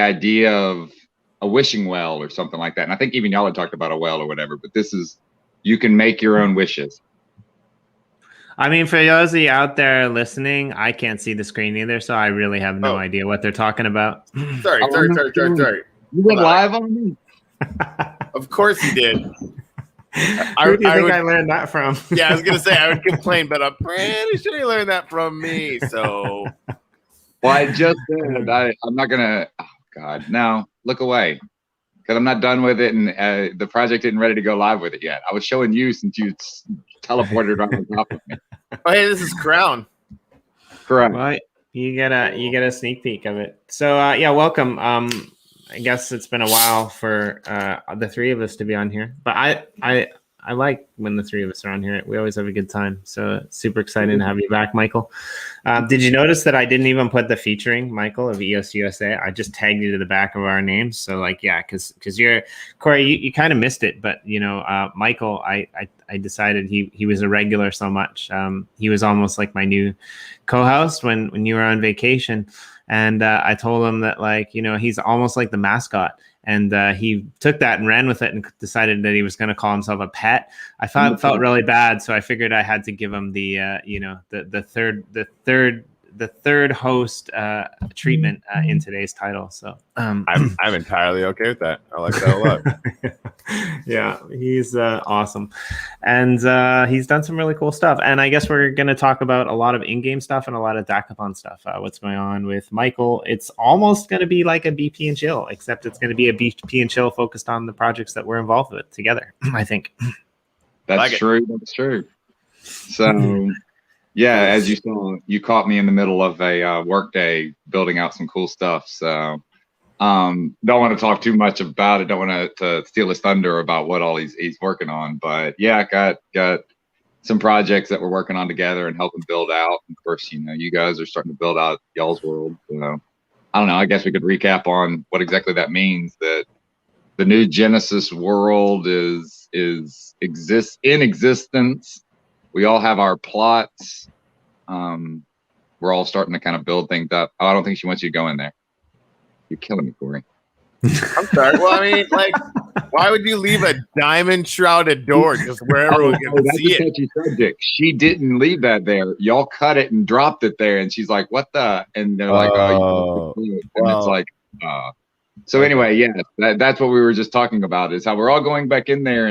idea of a wishing well or something like that. And I think even y'all had talked about a well or whatever, but this is, you can make your own wishes. I mean, for those of you out there listening, I can't see the screen either, so I really have no idea what they're talking about. Sorry. You went live on me? Of course you did. Who do you think I learned that from? Yeah, I was going to say, I would complain, but I'm pretty sure you learned that from me, so. Well, I just said, I'm not going to, oh, God, no, look away. Because I'm not done with it, and the project isn't ready to go live with it yet. I was showing you since you teleported on top of me. Oh, hey, this is Crown. Correct. Well, you get a sneak peek of it. So yeah, welcome. I guess it's been a while for the three of us to be on here, but I like when the three of us are on here. We always have a good time. So super excited to have you back, Michael. Did you notice that I didn't even put the featuring, Michael, of EOSUSA? I just tagged you to the back of our names. So like, yeah, because you're, Corey, you kind of missed it. But, you know, Michael, I decided he was a regular so much. He was almost like my new co-host when you were on vacation. And I told him that, like, you know, he's almost like the mascot. And he took that and ran with it and decided that he was going to call himself a pet. I felt really bad, so I figured I had to give him the you know, the third host treatment in today's title. So I'm entirely okay with that. I like that a lot. Yeah, he's awesome, and he's done some really cool stuff. And I guess we're going to talk about a lot of in-game stuff and a lot of Dacathon stuff. What's going on with Michael? It's almost going to be like a BP and chill, except it's going to be a BP and chill focused on the projects that we're involved with together. I think that's true. That's true. So. Yeah, as you saw, you caught me in the middle of a work day building out some cool stuff. So don't want to talk too much about it. Don't want to steal his thunder about what all he's working on. But yeah, I got some projects that we're working on together and helping build out. Of course, you know, you guys are starting to build out y'all's world. So I don't know. I guess we could recap on what exactly that means. That the new Genesis world exists in existence. We all have our plots. We're all starting to kind of build things up. Oh, I don't think she wants you to go in there. You're killing me, Corey. I'm sorry. Well, I mean, like, why would you leave a diamond shrouded door just where everyone can see it? Touchy subject. She didn't leave that there. Y'all cut it and dropped it there, and she's like, "What the?" And they're like, "Oh," and it's like, So anyway, yeah, that's what we were just talking about. Is how we're all going back in there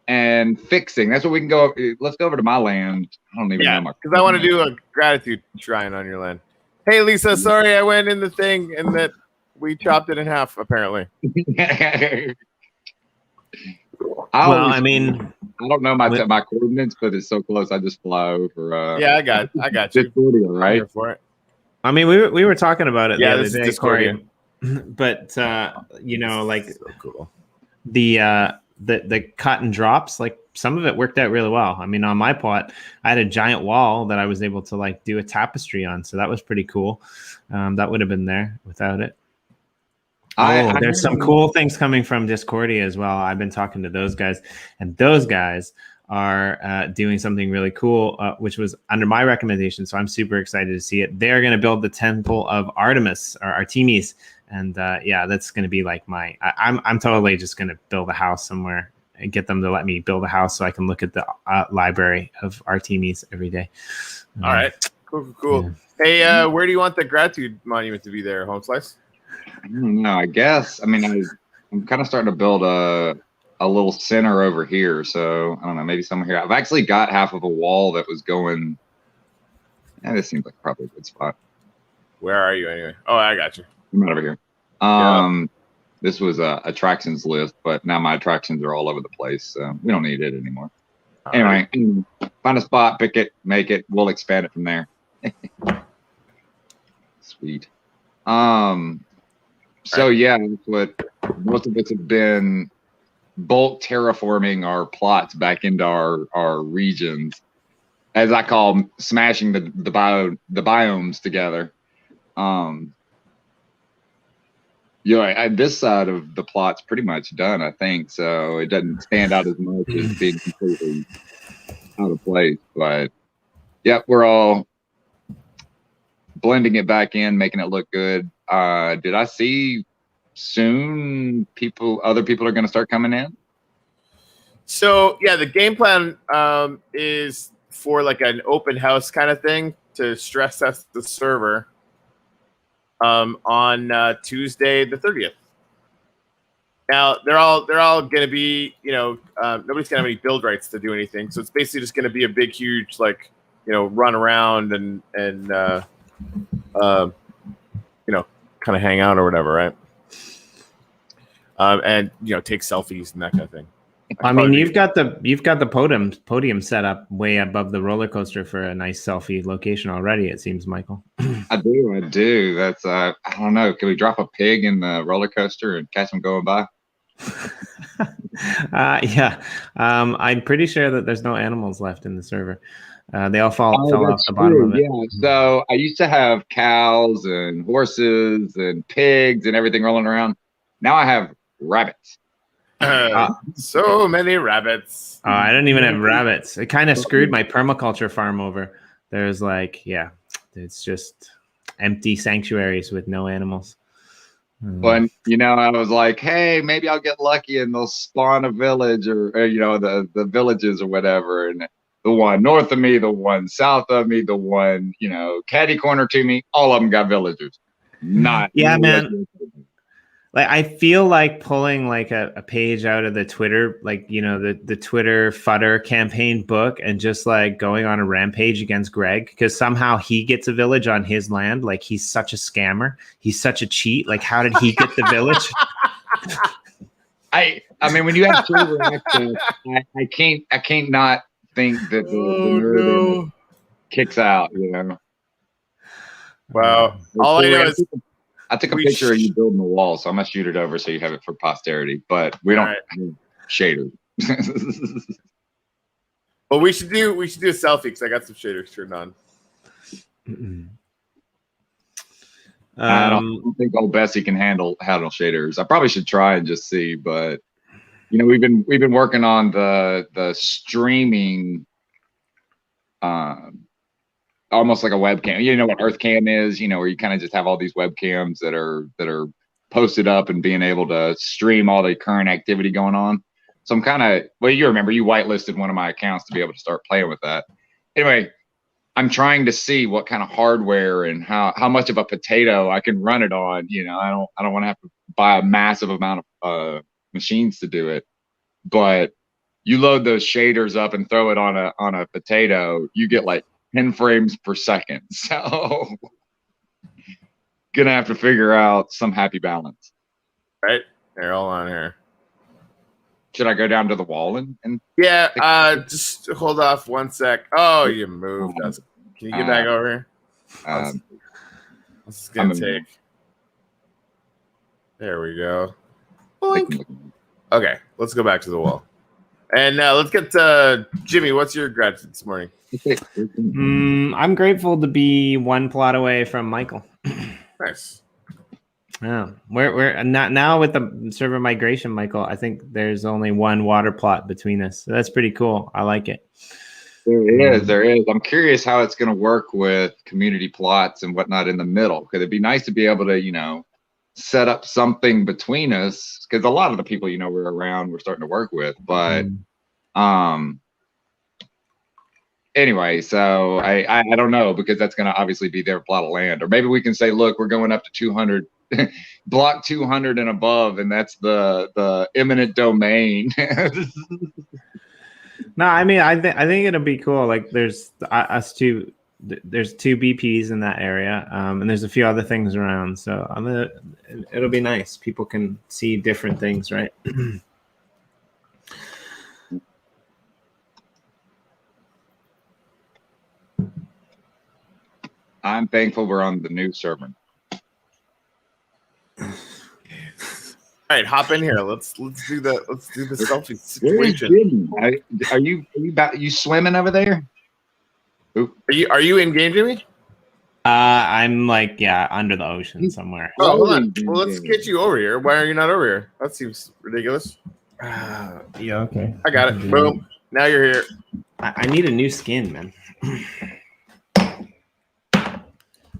and fixing. That's what we can go. Let's go over to my land. I don't even know my. Because I want to do a gratitude shrine on your land. Hey, Lisa, sorry I went in the thing and that we chopped it in half. Apparently. I mean, I don't know my coordinates, but it's so close. I just fly over. Yeah, I got you. Discordia, right? For it. I mean, we were talking about it the other day, Discordia. Corey. But you know, like so cool. The cut and drops, like some of it worked out really well. I mean, on my plot, I had a giant wall that I was able to like do a tapestry on. So that was pretty cool. That would have been there without it. There's some cool things coming from Discordia as well. I've been talking to those guys, and those guys are doing something really cool, which was under my recommendation. So I'm super excited to see it. They're going to build the Temple of Artemis or Artemis. And yeah, that's going to be like I'm totally just going to build a house somewhere and get them to let me build a house so I can look at the library of Artemis every day. All right. Cool. Yeah. Hey, where do you want the gratitude monument to be there, Home Slice? I don't know. I guess. I mean, I'm kind of starting to build a little center over here. So I don't know, maybe somewhere here. I've actually got half of a wall that was going. Yeah, this seems like probably a good spot. Where are you anyway? Oh, I got you. I'm right over here. This was a attractions list, but now my attractions are all over the place, so we don't need it anymore. Anyway, find a spot, pick it, make it. We'll expand it from there. Sweet. So yeah, that's what most of us have been bulk terraforming our plots back into our regions, as I call them, smashing the biomes together. This side of the plot's pretty much done, I think. So it doesn't stand out as much as being completely out of place. But yeah, we're all blending it back in, making it look good. Did I see soon other people are going to start coming in? So yeah, the game plan is for like an open house kind of thing to stress test the server on Tuesday the 30th. Now they're all going to be, nobody's going to have any build rights to do anything, so it's basically just going to be a big, huge run around and kind of hang out or whatever, right? And take selfies and that kind of thing. I mean, you've got the podium set up way above the roller coaster for a nice selfie location already. It seems, Michael. I do. That's I don't know. Can we drop a pig in the roller coaster and catch them going by? Yeah. I'm pretty sure that there's no animals left in the server. They all fell off the bottom of it. Yeah. So I used to have cows and horses and pigs and everything rolling around. Now I have rabbits. So many rabbits. I don't even have rabbits. It kind of screwed my permaculture farm over. There's it's just empty sanctuaries with no animals. But I was like, hey, maybe I'll get lucky and they'll spawn a village or the villages or whatever. And the one north of me, the one south of me, the one catty corner to me, all of them got villagers. Man. Like, I feel like pulling like a page out of the Twitter, the Twitter fodder campaign book and just like going on a rampage against Greg because somehow he gets a village on his land. Like, he's such a scammer. He's such a cheat. Like, how did he get the village? I mean, when you have server access, I can't not think that the nerd kicks out, Well, all I know is I took a picture of you building the wall, so I'm gonna shoot it over so you have it for posterity. But we don't have shaders. Well, we should do a selfie because I got some shaders turned on. I don't think old Bessie can handle shaders. I probably should try and just see, but we've been working on the streaming. Almost like a webcam. You know what EarthCam is, where you kind of just have all these webcams that are posted up and being able to stream all the current activity going on. So I'm kind of, you remember you whitelisted one of my accounts to be able to start playing with that. Anyway, I'm trying to see what kind of hardware and how much of a potato I can run it on. I don't want to have to buy a massive amount of machines to do it. But you load those shaders up and throw it on a potato, you get like 10 frames per second. So gonna have to figure out some happy balance. Right? They're all on here. Should I go down to the wall and just hold off 1 sec. Oh, you moved us. Can you get back over here? This is gonna take. There we go. Boink. Okay, let's go back to the wall. And let's get to Jimmy. What's your gratitude this morning? I'm grateful to be one plot away from Michael. Nice. Yeah, we're not now with the server migration, Michael. I think there's only one water plot between us. So that's pretty cool. I like it. There is. I'm curious how it's going to work with community plots and whatnot in the middle. Because it'd be nice to be able to, set up something between us. Because a lot of the people, we're around, we're starting to work with. But anyway, so I don't know, because that's going to obviously be their plot of land. Or maybe we can say, look, we're going up to 200, block 200 and above, and that's the eminent domain. No, I mean, I think it'll be cool. Like, there's us two. There's 2 BPs in that area, and there's a few other things around. So it'll be nice. People can see different things, right? I'm thankful we're on the new server. All right, hop in here. Let's do the selfie situation. Are you swimming over there? Are you in game, Jimmy? I'm under the ocean somewhere. Oh, hold on. Well, let's get you over here. Why are you not over here? That seems ridiculous. Yeah, okay. I got it. Boom. Now you're here. I need a new skin, man.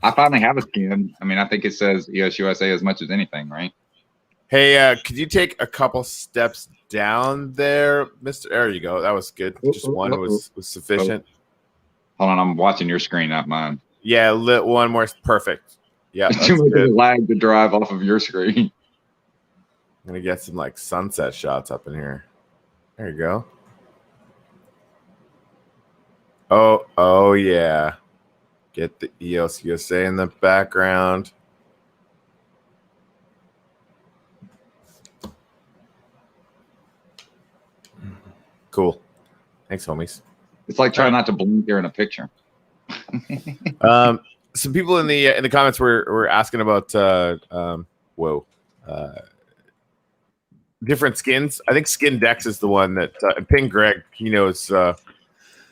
I finally have a skin. I mean, I think it says EOSUSA as much as anything, right? Hey, could you take a couple steps down there, Mister? There you go. That was good. Just one was sufficient. Hold on, I'm watching your screen, not mine. Yeah, one more. Perfect. Yeah, that's Too much good. of a lag to drive off of your screen. I'm gonna get some like sunset shots up in here. There you go. Oh yeah. Get the EOSUSA in the background. Cool. Thanks, homies. It's like trying not to blink here in a picture. Some people in the comments were asking about different skins. I think Skin Dex is the one that Ping Greg, he knows all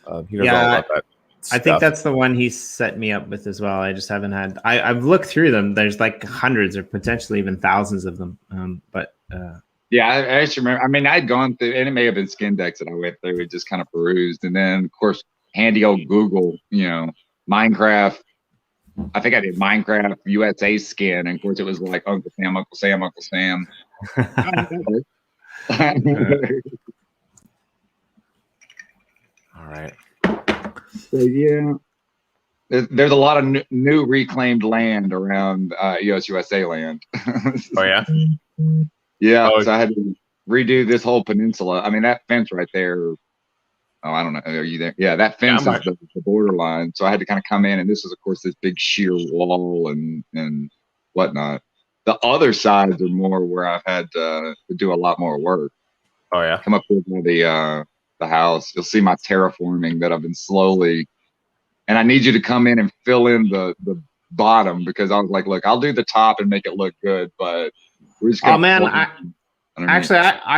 about that. I think that's the one he set me up with as well. I just haven't had. I've looked through them. There's like hundreds or potentially even thousands of them. Yeah, I actually remember. I mean, I'd gone through, and it may have been Skin Decks that I went through. It just kind of perused, and then of course, handy old Google. Minecraft. I think I did Minecraft USA skin, and of course, it was like Uncle Sam, Uncle Sam, Uncle Sam. All right. So yeah, there's a lot of new reclaimed land around EOSUSA land. Oh yeah. Yeah, so I had to redo this whole peninsula. I mean, that fence right there. Oh, I don't know. Are you there? Yeah, that fence is the borderline. So I had to kind of come in, and this is, of course, this big sheer wall and whatnot. The other sides are more where I've had to do a lot more work. Oh yeah. Come up with the house. You'll see my terraforming that I've been slowly. And I need you to come in and fill in the bottom, because I was like, look, I'll do the top and make it look good, but we're just gonna I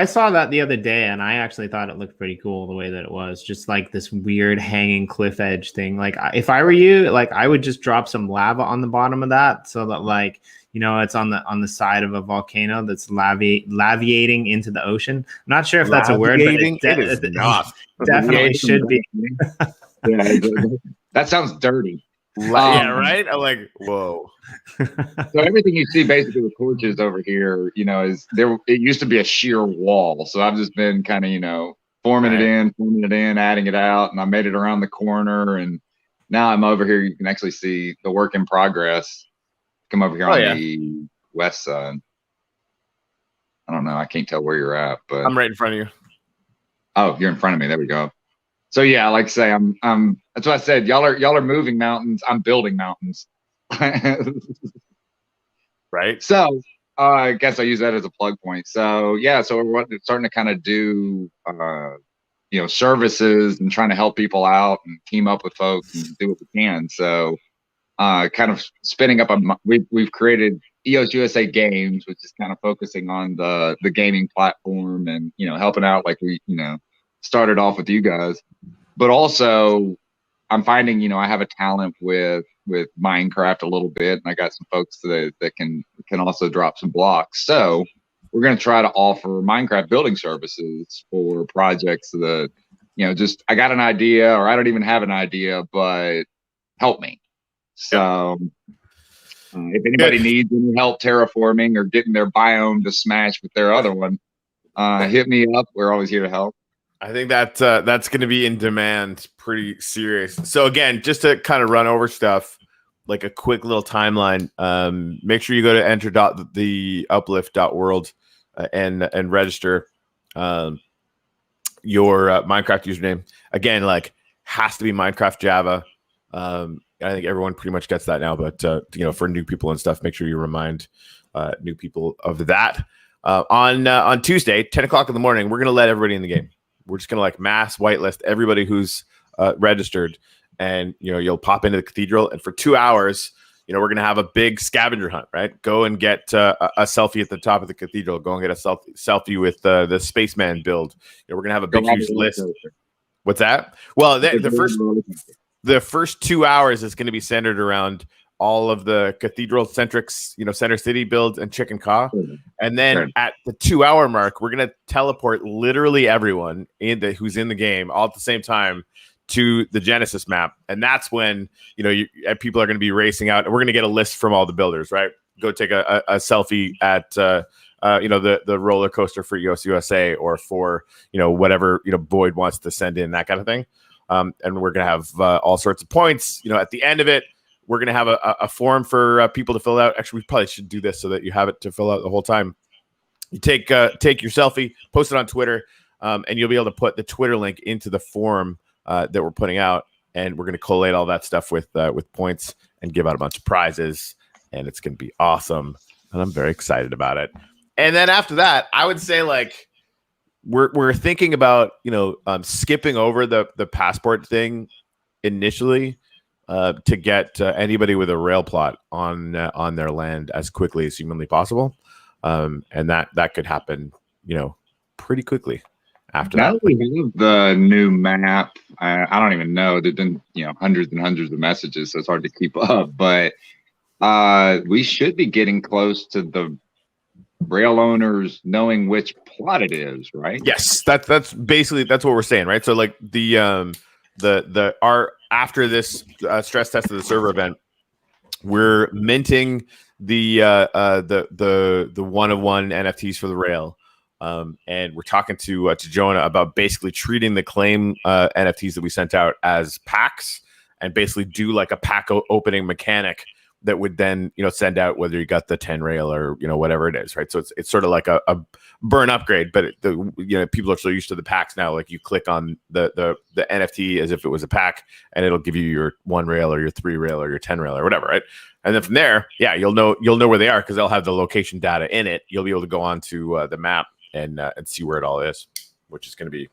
saw that the other day, and I actually thought it looked pretty cool the way that it was, just like this weird hanging cliff edge thing. Like, if I were you, like, I would just drop some lava on the bottom of that, so that, like, it's on the side of a volcano that's laviating into the ocean. I'm not sure if that's a word, but it is not. Definitely should be. Yeah, that sounds dirty. Yeah, right. I'm like, whoa. So everything you see basically with torches over here, is there. It used to be a sheer wall, so I've just been kind of, forming it in, adding it out, and I made it around the corner, and now I'm over here. You can actually see the work in progress. Come over here on the west side. I don't know. I can't tell where you're at, but I'm right in front of you. Oh, you're in front of me. There we go. So yeah, like I say, I'm that's what I said. Y'all are moving mountains. I'm building mountains. Right. So I guess I use that as a plug point. So yeah, so we're starting to kind of do services and trying to help people out and team up with folks and do what we can. So kind of spinning up we've created EOSUSA Games, which is kind of focusing on the gaming platform and helping out like we started off with you guys. But also I'm finding I have a talent with Minecraft a little bit, and I got some folks that can also drop some blocks. So we're going to try to offer Minecraft building services for projects that just I got an idea, or I don't even have an idea, but help me. So if anybody needs any help terraforming or getting their biome to smash with their other one, hit me up. We're always here to help. I think that's going to be in demand pretty serious. So again, just to kind of run over stuff, like a quick little timeline, make sure you go to enter.theuplift.world and register your Minecraft username. Again, like, has to be Minecraft Java. I think everyone pretty much gets that now, but for new people and stuff, make sure you remind new people of that. On Tuesday, 10 o'clock in the morning, we're going to let everybody in the game. We're just going to like mass whitelist everybody who's registered, and you'll pop into the cathedral, and for 2 hours, we're going to have a big scavenger hunt, right? Go and get a selfie at the top of the cathedral. Go and get a selfie with the spaceman build. We're going to have a big huge list. What's that? Well, the first 2 hours is going to be centered around all of the cathedral centric, center city builds and chicken caw. And then at the 2 hour mark, we're going to teleport literally everyone who's in the game all at the same time to the Genesis map. And that's when, people are going to be racing out, and we're going to get a list from all the builders, right? Go take a selfie at the roller coaster for EOSUSA or for whatever Boyd wants to send in, that kind of thing. And we're gonna have all sorts of points. At the end of it, we're gonna have a form for people to fill out. Actually, we probably should do this so that you have it to fill out the whole time. You take your selfie, post it on Twitter, and you'll be able to put the Twitter link into the form that we're putting out, and we're going to collate all that stuff with points and give out a bunch of prizes, and it's going to be awesome, and I'm very excited about it. And then after that, I would say we're thinking about skipping over the passport thing initially to get anybody with a rail plot on their land as quickly as humanly possible. And that could happen, pretty quickly after now that. We have the new map. I don't even know. There've been, hundreds and hundreds of messages, so it's hard to keep up. But we should be getting close to the rail owners knowing which plot it is, right? Yes, that's basically what we're saying, right? So our after this stress test of the server event, we're minting the one-of-one NFTs for the rail, and we're talking to Jonah about basically treating the claim NFTs that we sent out as packs, and basically do like a pack opening mechanic that would then send out whether you got the 10 rail or whatever it is, right? So it's sort of like a burn upgrade, but people are so used to the packs now. Like you click on the NFT as if it was a pack, and it'll give you your 1 rail or your 3 rail or your 10 rail or whatever, right? And then from there, you'll know where they are because they'll have the location data in it. You'll be able to go on to the map and see where it all is, which is going to be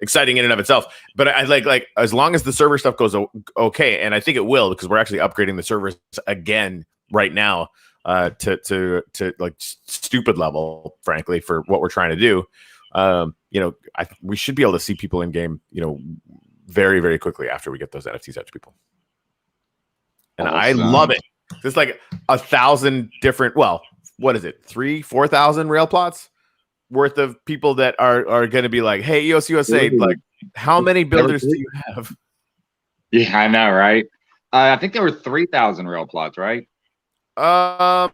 exciting in and of itself. But I like as long as the server stuff goes okay, and I think it will, because we're actually upgrading the servers again right now to like stupid level, frankly, for what we're trying to do. We should be able to see people in game, very, very quickly after we get those NFTs out to people. And awesome. I love it. There's like 1,000 different, well, what is it? 4,000 rail plots worth of people that are going to be like, hey, EOSUSA, like, how many builders do you have? Yeah, I know, right? I think there were 3,000 rail plots, right? I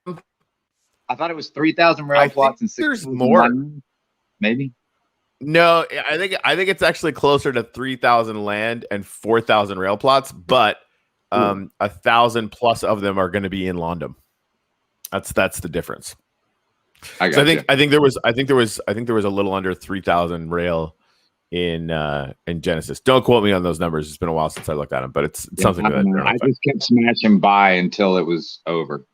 thought it was 3,000 rail plots and 6,000. There's more, maybe. No, I think it's actually closer to 3,000 land and 4,000 rail plots, but 1,000 plus of them are going to be in London. That's the difference. I think there was a little under 3,000 rail in Genesis. Don't quote me on those numbers. It's been a while since I looked at them, but it's something that I just kept smashing by until it was over.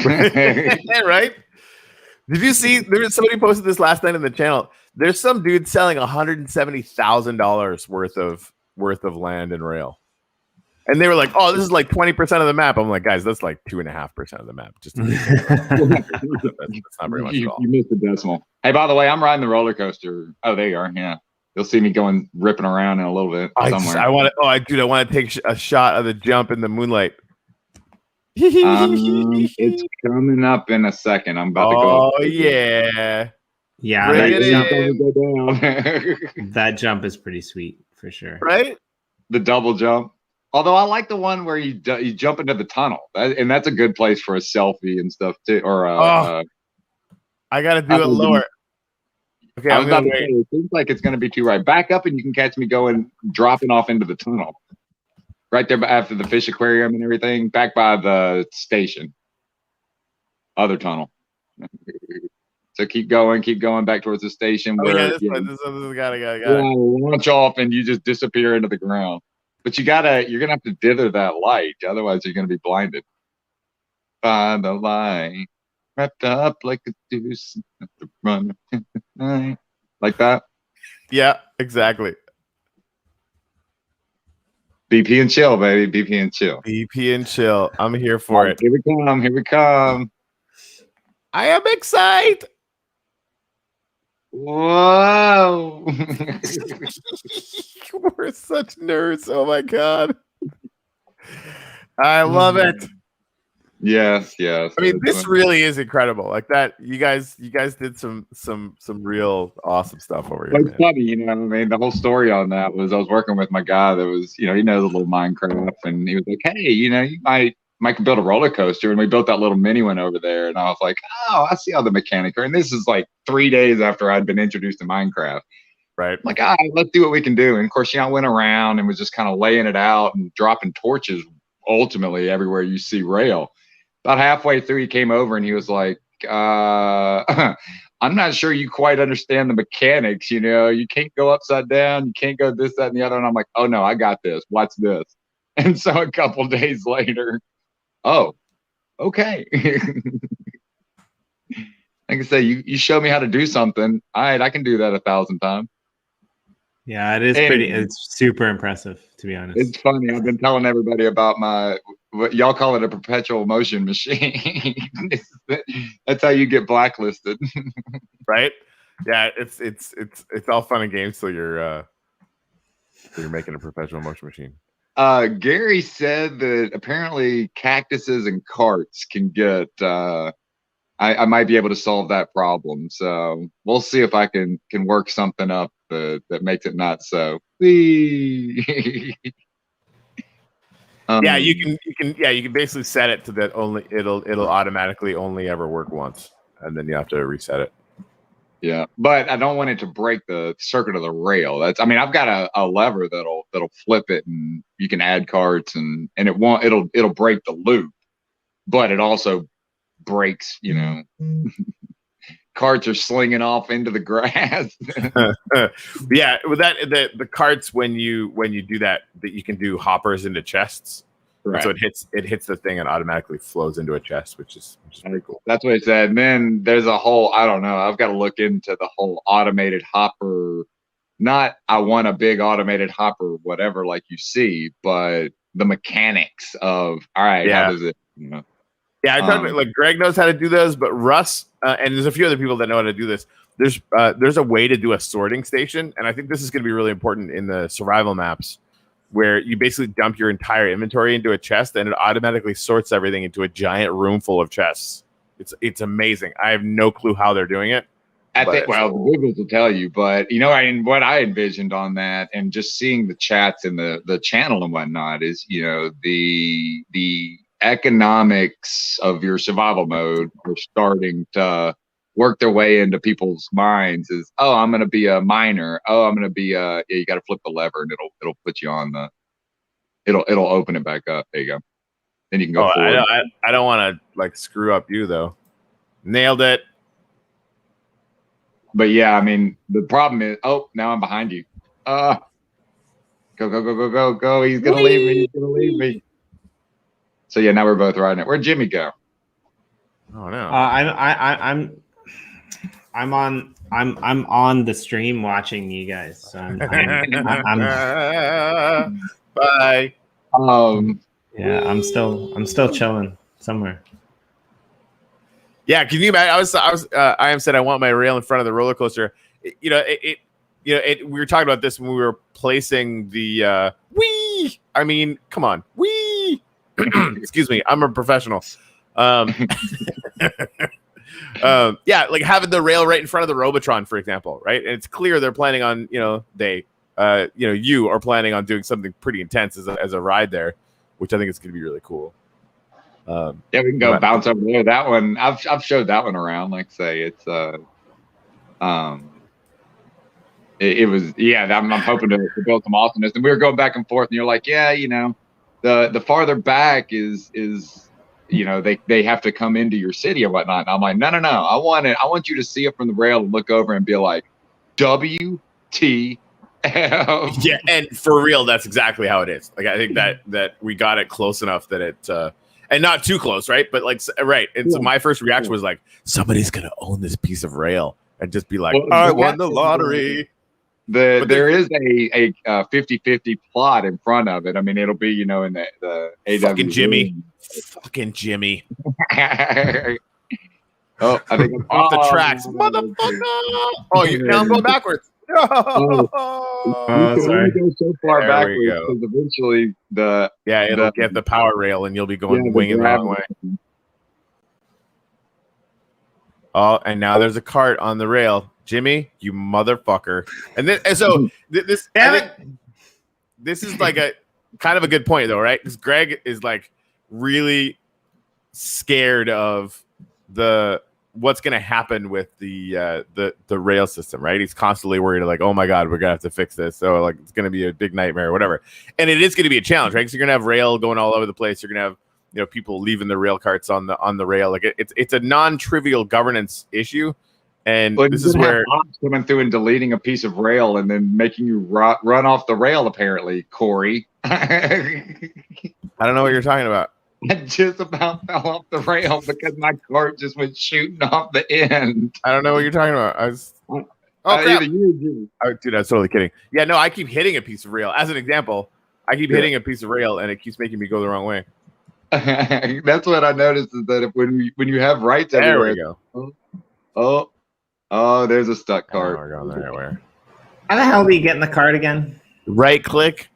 Right? Did you see? There was somebody posted this last night in the channel. There's some dude selling $170,000 worth of land and rail. And they were like, "Oh, this is like 20% of the map." I'm like, "Guys, that's like 2.5% of the map." Just that's not very much at all. You missed the decimal. Hey, by the way, I'm riding the roller coaster. Oh, there you are. Yeah, you'll see me ripping around in a little bit somewhere. I want to take a shot of the jump in the moonlight. It's coming up in a second. I'm about to go. Oh yeah, yeah. That jump is pretty sweet for sure. Right? The double jump. Although I like the one where you jump into the tunnel, and that's a good place for a selfie and stuff too. Or I got to do it lower. Okay, I was about to say, it seems like it's going to be too right. Back up, and you can catch me dropping off into the tunnel, right there after the fish aquarium and everything. Back by the station, other tunnel. So keep going back towards the station. This got launch off, and you just disappear into the ground. But you're gonna have to dither that light, otherwise you're gonna be blinded by the light, wrapped up like a deuce, run like that. Yeah, exactly. BP and chill, baby. BP and chill. BP and chill. I'm here for it. Here we come. Here we come. I am excited. Whoa. We're such nerds. Oh my god. I love it. Yes. I mean, this really is incredible. Like that, you guys did some real awesome stuff over here. It's funny, I mean, the whole story on that was I was working with my guy that was, he knows a little Minecraft, and he was like, hey, you might Mike could build a roller coaster, and we built that little mini one over there. And I was like, oh, I see how the mechanics are. And this is like 3 days after I'd been introduced to Minecraft. Right. I'm like, all right, let's do what we can do. And of course, I went around and was just kind of laying it out and dropping torches ultimately everywhere you see rail. About halfway through, he came over and he was like, I'm not sure you quite understand the mechanics. You can't go upside down. You can't go this, that, and the other. And I'm like, oh, no, I got this. Watch this. And so a couple days later, oh, okay. Like I say, you show me how to do something. All right, I can do that 1,000 times. Yeah, it is it's super impressive, to be honest. It's funny. I've been telling everybody about what y'all call it, a perpetual motion machine. That's how you get blacklisted. Right? Yeah, it's all fun and games till you're making a perpetual motion machine. Gary said that apparently cactuses and carts can get I might be able to solve that problem. So we'll see if I can work something up that makes it not so. You can basically set it to that only it'll automatically only ever work once, and then you have to reset it. Yeah, but I don't want it to break the circuit of the rail. I've got a lever that'll flip it, and you can add carts, and it'll break the loop, but it also breaks, carts are slinging off into the grass. Yeah, with that the carts when you do that you can do hoppers into chests. Right. So it hits the thing and automatically flows into a chest, which is pretty cool. That's what it said. And then there's a whole, I don't know, I've got to look into the whole automated hopper. Not I want a big automated hopper, whatever, like you see, but the mechanics of, all right, how does it, Yeah, I talked about, like, Greg knows how to do those, but Russ and there's a few other people that know how to do this. There's a way to do a sorting station, and I think this is going to be really important in the survival maps, where you basically dump your entire inventory into a chest, and it automatically sorts everything into a giant room full of chests. It's amazing. I have no clue how they're doing it. The Googles will tell you, but what I envisioned on that, and just seeing the chats in the channel and whatnot, is the economics of your survival mode are starting to work their way into people's minds. Is, oh, I'm going to be a miner. Oh, I'm going to be you got to flip the lever and it'll put you on it'll open it back up. There you go. Then you can go forward. I don't want to screw up you though. Nailed it. But yeah, the problem is, oh, now I'm behind you. Go. He's going to leave me. So yeah, now we're both riding it. Where'd Jimmy go? Oh no. I'm on the stream watching you guys. So I'm bye. Yeah, I'm still chilling somewhere. Yeah, can you imagine? I am said I want my rail in front of the roller coaster. We were talking about this when we were placing the wee. Come on, wee. Excuse me, I'm a professional. Like having the rail right in front of the Robotron, for example, right? And it's clear they're planning on, you are planning on doing something pretty intense as a ride there, which I think is going to be really cool. Yeah, we can go bounce over there. That one, I've showed that one around. Like say, it's it was I'm hoping to build some awesomeness. And we were going back and forth, and you're like, yeah, the farther back is they have to come into your city and whatnot. And I'm like, no, I want you to see it from the rail and look over and be like, WTF. Yeah, and for real, that's exactly how it is. Like, I think that we got it close enough that it and not too close, right? But right. And so my first reaction was like, somebody's gonna own this piece of rail and just be like, I won the lottery. There is a 50-50 plot in front of it. It'll be, in the AW. Fucking Jimmy. Oh, I think off the tracks, motherfucker. Oh, now I'm going backwards. Sorry. Go so far there backwards because eventually it'll get the power rail and you'll be going winging the wrong way. Oh, and now there's a cart on the rail. Jimmy, you motherfucker. So this is like a kind of a good point though, right? Because Greg is like really scared of what's going to happen with the rail system, right? He's constantly worried, like, oh my God, we're gonna have to fix this. So like, it's going to be a big nightmare or whatever. And it is going to be a challenge, right? Because you're going to have rail going all over the place. You're going to have, you know, people leaving the rail carts on the rail. Like it's a non-trivial governance issue. And But this is where ops coming through and deleting a piece of rail and then making you run off the rail, apparently, Corey. I don't know what you're talking about. I just about fell off the rail because my cart just went shooting off the end. I don't know what you're talking about. Crap. Dude, I was totally kidding. Yeah, no, I keep hitting a piece of rail. As an example, I keep hitting a piece of rail and it keeps making me go the wrong way. That's what I noticed, is that when you have rights there everywhere. We go. Oh, there's a stuck cart. We're going there. Where? How the hell do you get in the cart again? Right click.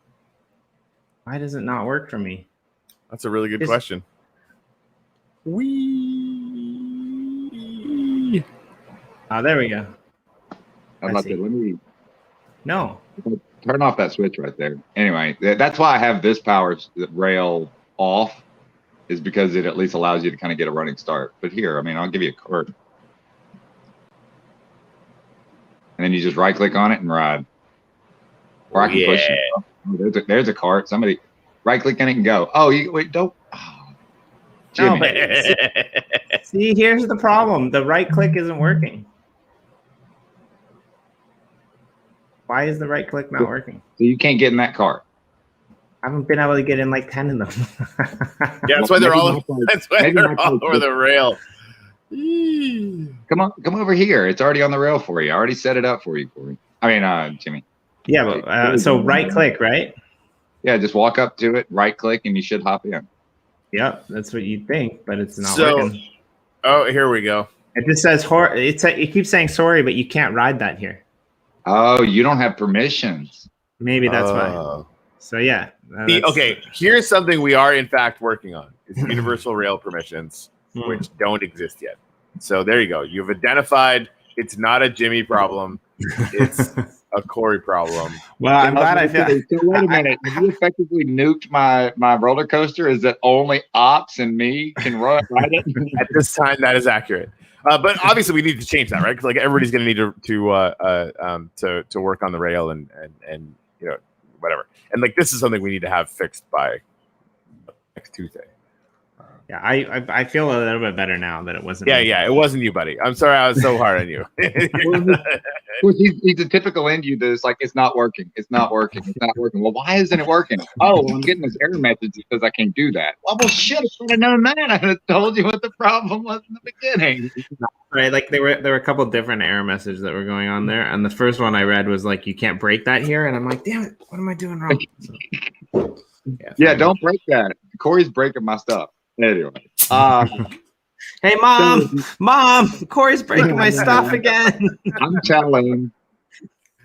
Why does it not work for me? That's a really good question. Oh, there we go. How about that? Let me turn off that switch right there. Anyway, that's why I have this power rail off, is because it at least allows you to kind of get a running start. But here, I mean, I'll give you a cart. And then you just right click on it and ride. Or I can push it. Oh, there's a cart. Somebody right click on it and go. Oh, wait, don't. Oh, no, but see, here's the problem. The right click isn't working. Why is the right click not working? So you can't get in that cart. I haven't been able to get in like 10 of them. Yeah, that's why they're all over the rail. Come over here. It's already on the rail for you. I already set it up for you, Corey. I mean, Jimmy. Yeah, but so right click, right? Yeah, just walk up to it, right click, and you should hop in. Yep, that's what you'd think, but it's not working. Oh, here we go. It just says it keeps saying sorry, but you can't ride that here. Oh, you don't have permissions. Maybe that's why. So yeah. Okay, here's something we are in fact working on. It's universal rail permissions, which don't exist yet. So there you go. You've identified it's not a Jimmy problem. It's a Corey problem. Well, I'm glad I feel. So wait a minute. Have you effectively nuked my roller coaster? Is that only ops and me can ride it? At this time, that is accurate. But obviously, we need to change that, right? Because like everybody's going to need to work on the rail and you know, whatever. And like this is something we need to have fixed by next Tuesday. Yeah, I feel a little bit better now that it wasn't. Yeah, it wasn't you, buddy. I'm sorry I was so hard on you. He's a typical end user that's like, it's not working. It's not working. It's not working. Well, why isn't it working? Oh, I'm getting this error message because I can't do that. Well, shit, if I'd have known that, I'd have told you what the problem was in the beginning. Right, like there were a couple different error messages that were going on there, and the first one I read was like, you can't break that here, and I'm like, damn it, what am I doing wrong? So, yeah, don't break that. Corey's breaking my stuff. Anyway. Hey, Mom, Corey's breaking my stuff again. I'm telling.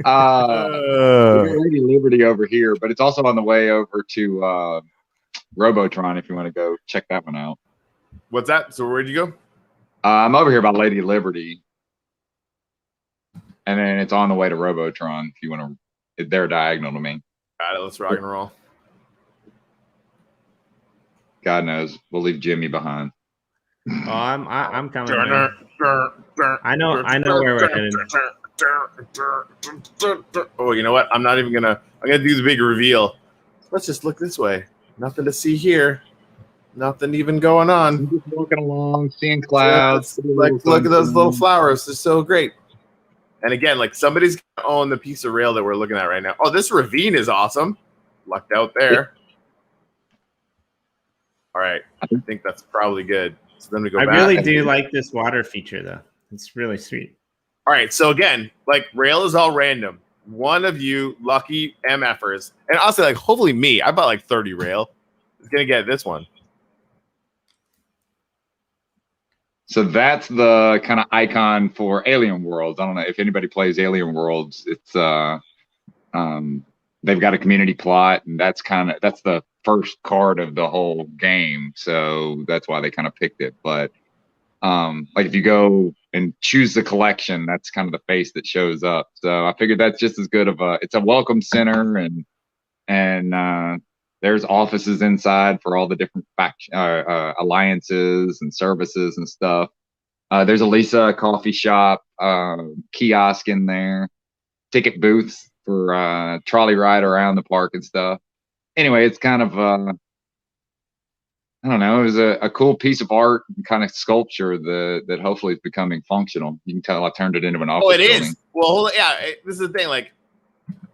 Lady Liberty over here, but it's also on the way over to Robotron if you want to go check that one out. What's that? So where'd you go? I'm over here by Lady Liberty. And then it's on the way to Robotron if you want to. They're diagonal to me. Got it. Let's rock and roll. God knows. We'll leave Jimmy behind. Oh, I'm coming. I know where we're headed. Oh, you know what? I'm not even gonna. I'm gonna do the big reveal. Let's just look this way. Nothing to see here. Nothing even going on. I'm just walking along, seeing clouds. Like, look at those little flowers. They're so great. And again, like somebody's gonna own the piece of rail that we're looking at right now. Oh, this ravine is awesome. Lucked out there. All right, I think that's probably good. So then we go back. I really do like this water feature, though. It's really sweet. All right, so again, like rail is all random. One of you lucky MFers, and I'll say like hopefully me. I bought like 30 rail. Is gonna get this one. So that's the kind of icon for Alien Worlds. I don't know if anybody plays Alien Worlds. It's they've got a community plot, and that's the first card of the whole game. So that's why they kind of picked it. But like if you go and choose the collection, that's kind of the face that shows up. So I figured that's just as good of it's a welcome center and There's offices inside for all the different alliances and services and stuff. There's a Lisa coffee shop, kiosk in there, ticket booths for trolley ride around the park and stuff. Anyway, it's kind of I don't know. It was a cool piece of art, kind of sculpture that hopefully is becoming functional. You can tell I turned it into an office. Oh, it building. is. Well, yeah. This is the thing. Like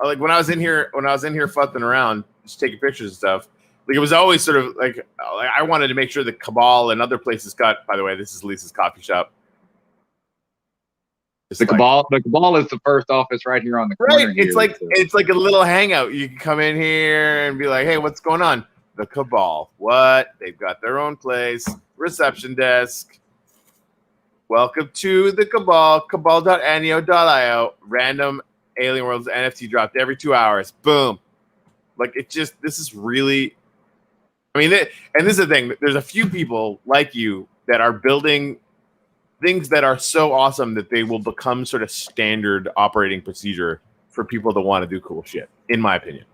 when I was in here fucking around, just taking pictures and stuff. Like it was always sort of like I wanted to make sure the Cabal and other places got. By the way, this is Lisa's coffee shop. The Cabal is the first office right here on the corner. Right. It's like a little hangout. You can come in here and be like, hey, what's going on? The Cabal. What? They've got their own place. Reception desk. Welcome to the Cabal. Cabal.neo.io. Random Alien Worlds NFT dropped every 2 hours. Boom. Like this is really. I mean, and this is the thing. There's a few people like you that are building things that are so awesome that they will become sort of standard operating procedure for people that want to do cool shit, in my opinion.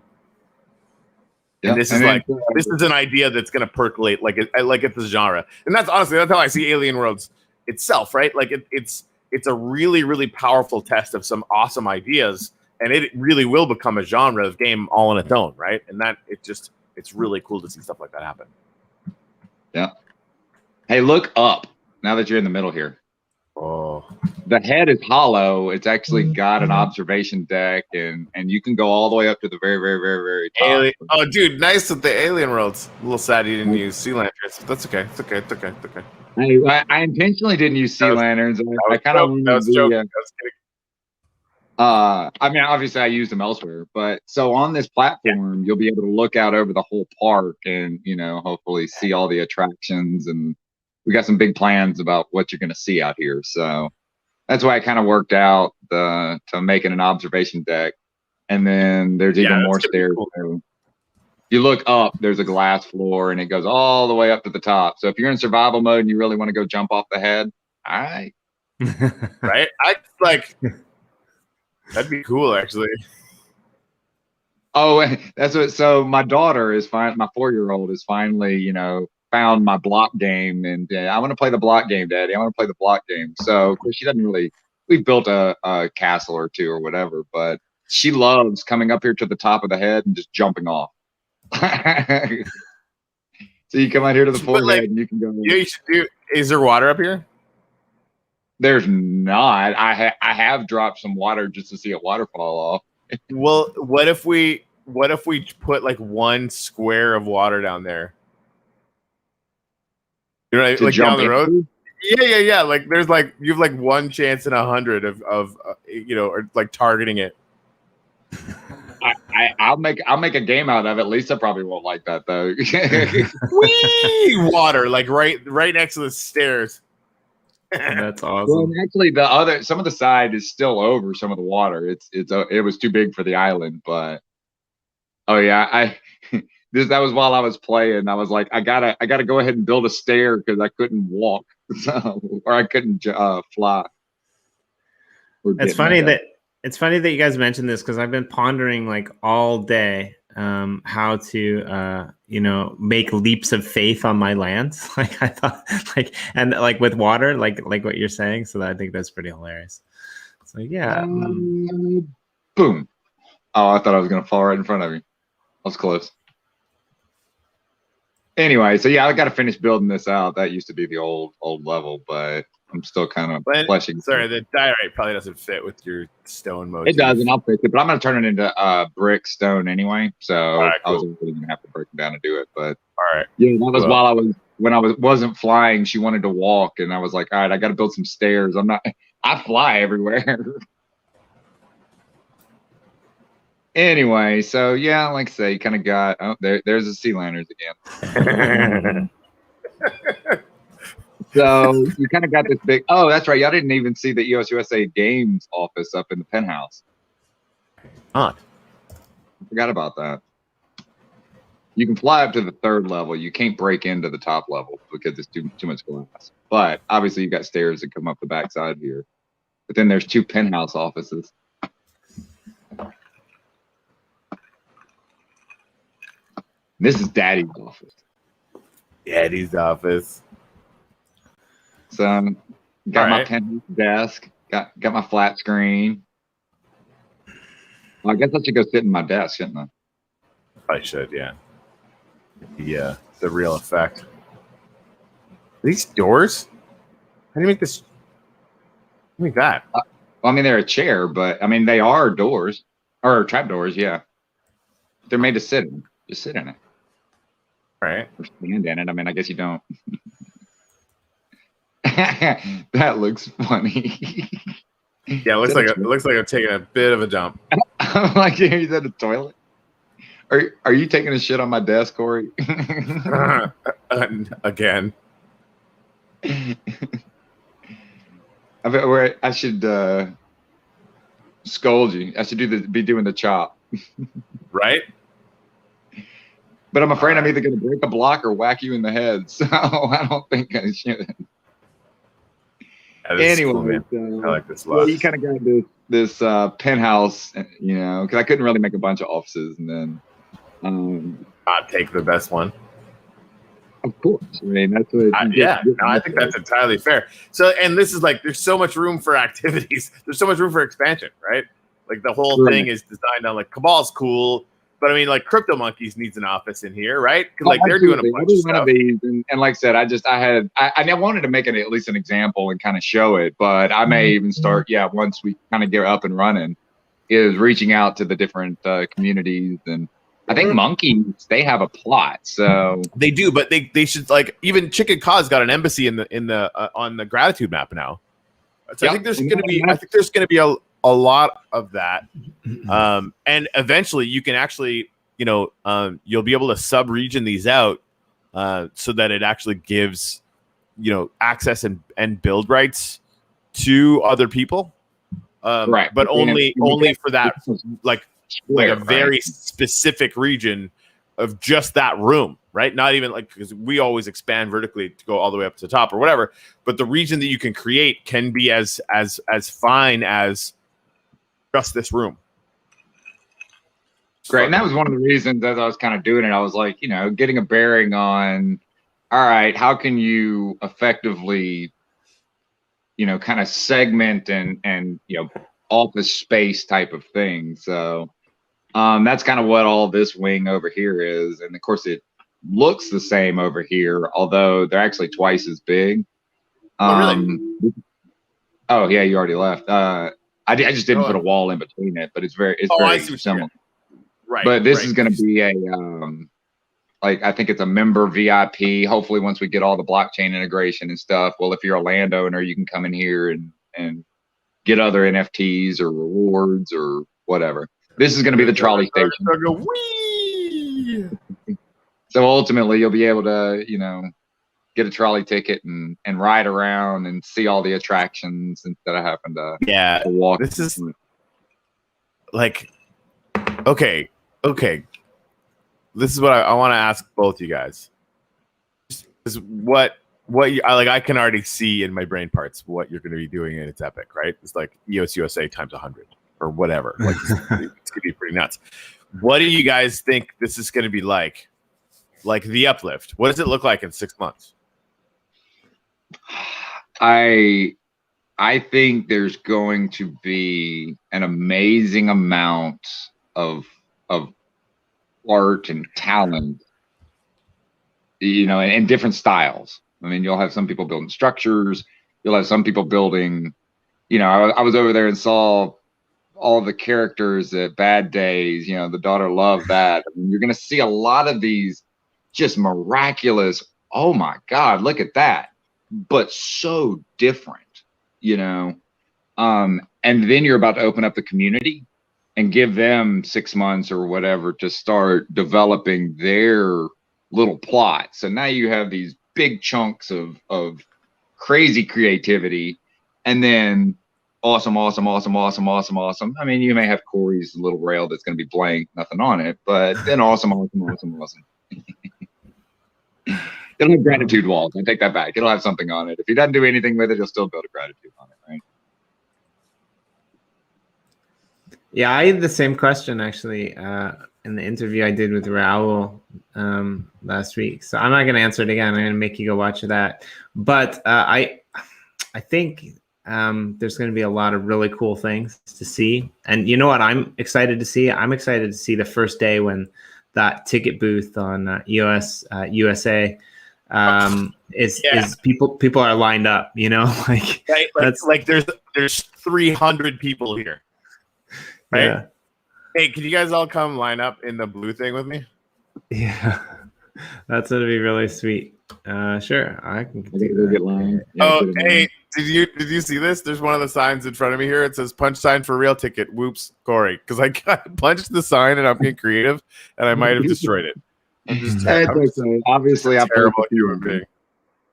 Yeah. And this is an idea that's going to percolate like it's a genre. And that's honestly, that's how I see Alien Worlds itself, right? Like it's a really, really powerful test of some awesome ideas, and it really will become a genre of game all on its own, right? And that it's really cool to see stuff like that happen. Yeah. Hey, look up now that you're in the middle here. Oh, the head is hollow. It's actually got an observation deck, and you can go all the way up to the very, very, very, very top. Oh, dude, nice with the Alien Worlds. A little sad you didn't use sea lanterns. That's okay. It's okay. It's okay. It's okay. I intentionally didn't use sea lanterns. I kind of I mean, obviously I used them elsewhere, but so on this platform, you'll be able to look out over the whole park and, hopefully see all the attractions, and we got some big plans about what you're going to see out here. So that's why I kind of worked out to making an observation deck. And then there's even more stairs. Cool. You look up, there's a glass floor, and it goes all the way up to the top. So if you're in survival mode and you really want to go jump off the head, all right. Right? That'd be cool, actually. Oh, that's what. So my daughter is fine. My 4-year-old is finally, found my block game, and I want to play the block game, Daddy. I want to play the block game. So of course she doesn't really. We've built a castle or two or whatever, but she loves coming up here to the top of the head and just jumping off. So you come out here to the forehead and you can go. Yeah, you should do. Is there water up here? There's not. I have dropped some water just to see a waterfall off. Well, what if we put like one square of water down there? You know, like down the road. Yeah. Like there's like you have like one chance in 100 of or like targeting it. I'll make a game out of it. Lisa probably won't like that though. Whee! Water like right next to the stairs. That's awesome. Well, actually, some of the side is still over some of the water. It was too big for the island, but oh yeah, that was while I was playing. I was like, I gotta go ahead and build a stair because I couldn't walk, or I couldn't fly. It's funny that you guys mentioned this because I've been pondering like all day how to make leaps of faith on my lands. Like I thought, and with water, like what you're saying. So I think that's pretty hilarious. So yeah. Boom. Oh, I thought I was gonna fall right in front of you. I was close. Anyway, so yeah, I got to finish building this out. That used to be the old level, but I'm still kind of fleshing. Sorry, the diorite probably doesn't fit with your stone motif. It does, and I'll fix it, but I'm going to turn it into brick stone anyway. So right, cool. I was really going to have to break it down to do it. But all right, yeah, that was when I wasn't flying. She wanted to walk, and I was like, all right, I got to build some stairs. I fly everywhere. Anyway, so yeah, like I say, you kind of got there's the sea lanterns again. So you kind of got this big. Oh, that's right. Y'all didn't even see the EOSUSA Games office up in the penthouse. I forgot about that. You can fly up to the 3rd level. You can't break into the top level because it's too much glass. But obviously, you got stairs that come up the backside here. But then there's 2 penthouse offices. This is Daddy's office. Daddy's office. So got All my right. pen desk, got my flat screen. Well, I guess I should go sit in my desk, shouldn't I? I should, yeah. Yeah, the real effect. These doors? How do you make this? How do you make that? Well, I mean, they're a chair, but I mean, they are doors or trap doors. Yeah, they're made to sit in. Just sit in it. All right. Or stand in it. I mean, I guess you don't. That looks funny. Yeah, it looks like I'm taking a bit of a dump. I'm like, is that a toilet? Are you taking a shit on my desk, Corey? Again. I should scold you. I should be doing the chop. Right? But I'm afraid I'm either going to break a block or whack you in the head. So I don't think I should. Anyway, cool, I like this a lot. well, you kind of got this penthouse, you know, because I couldn't really make a bunch of offices, and then I'd take the best one. of course, I mean that's what. I think that's entirely fair. So, and this is like, there's so much room for activities. There's so much room for expansion, right? Like the whole thing is designed on like Cabal's cool, but I mean like Crypto Monkeys needs an office in here, right? Because like they're doing a bunch of stuff. These, and like I said, I wanted to make it at least an example and kind of show it, but I may even start, once we kind of get up and running, is reaching out to the different communities. And I think Monkeys, they have a plot, so they do, but they should, like, even Chicken Cause got an embassy in the on the gratitude map now. So I think there's going to be a lot of that, and eventually you can actually, you'll be able to sub-region these out, so that it actually gives, access and build rights to other people, right? But only for that, like a very right? specific region of just that room, right? Not even like, because we always expand vertically to go all the way up to the top or whatever, but the region that you can create can be as fine as just this room. Great. And that was one of the reasons as I was kind of doing it, I was like, getting a bearing on, all right, how can you effectively, kind of segment and office space type of thing. So that's kind of what all this wing over here is. And of course it looks the same over here, although they're actually twice as big. Really? Oh yeah, you already left. I just didn't put a wall in between it, but it's very similar. Right. But this is going to be a I think it's a member VIP. Hopefully, once we get all the blockchain integration and stuff, well, if you're a landowner, you can come in here and get other NFTs or rewards or whatever. This is going to be the trolley station. So ultimately, you'll be able to, get a trolley ticket and ride around and see all the attractions instead of having to walk. This is like, okay. This is what I want to ask both you guys. Is what I can already see in my brain parts what you're going to be doing, and it's epic, right? It's like EOSUSA times 100 or whatever. Like it's going to be pretty nuts. What do you guys think this is going to be like? Like the uplift. What does it look like in 6 months? I think there's going to be an amazing amount of art and talent, and different styles. I mean, you'll have some people building structures. You'll have some people building, I was over there and saw all the characters at Bad Days, the daughter loved that. I mean, you're going to see a lot of these just miraculous, oh my God, look at that. But so different, and then you're about to open up the community and give them 6 months or whatever to start developing their little plot. So now you have these big chunks of crazy creativity, and then awesome. I mean, you may have Corey's little rail that's going to be blank, nothing on it, but then awesome. It'll have gratitude walls. I take that back. It'll have something on it. If he doesn't do anything with it, he'll still build a gratitude on it, right? Yeah, I had the same question actually. in the interview I did with Raul last week. So I'm not going to answer it again. I'm going to make you go watch that. But I think there's going to be a lot of really cool things to see. And you know what I'm excited to see? I'm excited to see the first day when that ticket booth on EOSUSA is people are lined up, you know, like there's 300 people here, right? Yeah. Hey, can you guys all come line up in the blue thing with me? Yeah, that's gonna be really sweet. Sure, I can do that. Get line. Hey, did you see this? There's one of the signs in front of me here. It says "punch sign for real ticket." Whoops, Corey, because I punched the sign and I'm being creative, and I might have destroyed it. Obviously, I'm a terrible human being.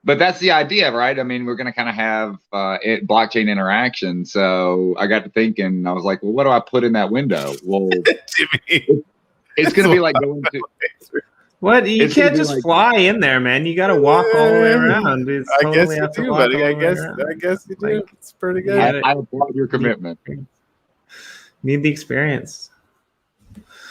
But that's the idea, right? I mean, we're going to kind of have blockchain interaction. So I got to thinking, I was like, well, what do I put in that window? Well, it's going to be like going to. What? You can't just fly in there, man. You got to walk all the way around. I guess you do, buddy. I guess you do. Like, it's pretty good. I applaud your commitment. Need the experience.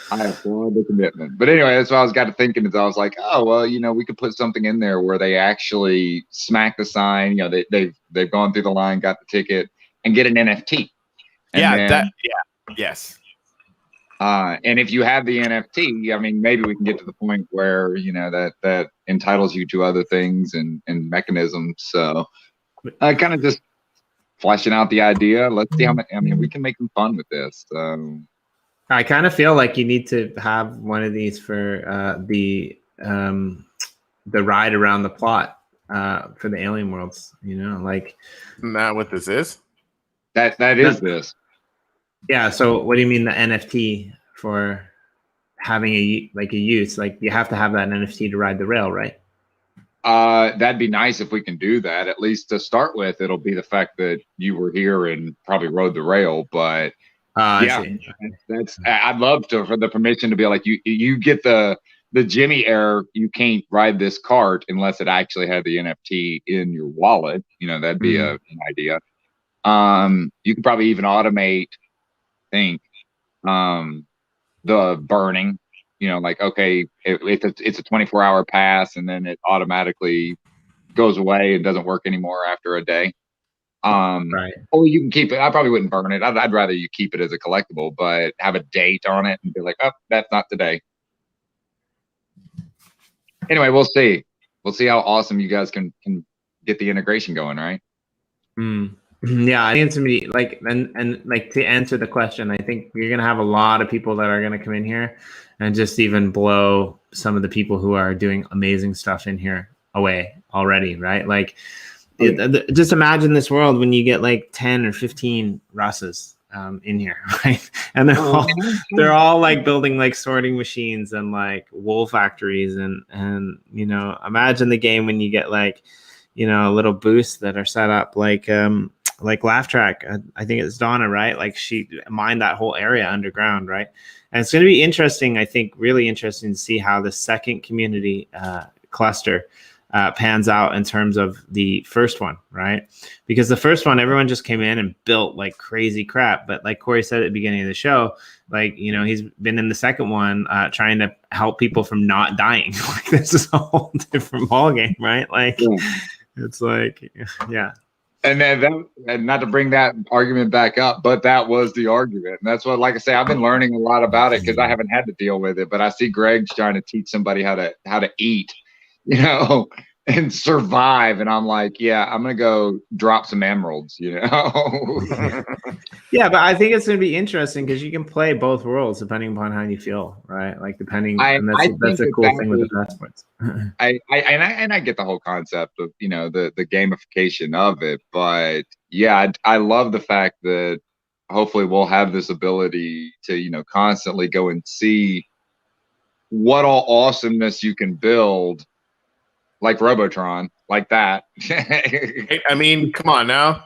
I applaud the commitment. But anyway, that's what I was got to thinking. Is I was like, oh well, you know, we could put something in there where they actually smack the sign. You know, they've gone through the line, got the ticket, and get an NFT. And yes. And if you have the NFT, I mean, maybe we can get to the point where, you know, that entitles you to other things and mechanisms. So kind of just fleshing out the idea. Let's see how much, I mean, we can make some fun with this. I kind of feel like you need to have one of these for the ride around the plot for the alien worlds, you know, like. Isn't that what this is? That is this. Yeah. So what do you mean the NFT for having a use? Like you have to have that NFT to ride the rail, right? That'd be nice if we can do that. At least to start with, it'll be the fact that you were here and probably rode the rail. But yeah, I'd love for the permission to be like you get the Jimmy error. You can't ride this cart unless it actually had the NFT in your wallet. You know, that'd be an idea. You could probably even automate. The burning, you know, like, okay, it's a 24-hour pass and then it automatically goes away and doesn't work anymore after a day. Right. Or you can keep it. I probably wouldn't burn it. I'd rather you keep it as a collectible, but have a date on it and be like, oh, that's not today. Anyway, we'll see. We'll see how awesome you guys can get the integration going, right? Yeah, I think it's gonna be like, and like to answer the question, I think you're gonna have a lot of people that are gonna come in here and just even blow some of the people who are doing amazing stuff in here away already, right? Like, just imagine this world when you get like 10 or 15 Russes in here, right? And they're all like building like sorting machines and like wool factories and you know, imagine the game when you get like, you know, little boosts that are set up like Laugh Track. I think it's Donna, right? Like she mined that whole area underground, right? And it's going to be interesting. I think really interesting to see how the second community cluster pans out in terms of the first one, right? Because the first one, everyone just came in and built like crazy crap. But like Corey said at the beginning of the show, like, you know, he's been in the second one trying to help people from not dying. Like this is a whole different ballgame, right? Like it's like, yeah. And then and not to bring that argument back up, but that was the argument. And that's what, like I say, I've been learning a lot about it because I haven't had to deal with it. But I see Greg's trying to teach somebody how to eat, you know, and survive. And I'm like, yeah, I'm gonna go drop some emeralds, you know. Yeah, but I think it's gonna be interesting because you can play both worlds depending upon how you feel, right? Like depending, and that's a cool thing with the passports. I get the whole concept of, you know, the gamification of it, but yeah, I love the fact that hopefully we'll have this ability to, you know, constantly go and see what all awesomeness you can build, like Robotron, like that. I mean, come on now.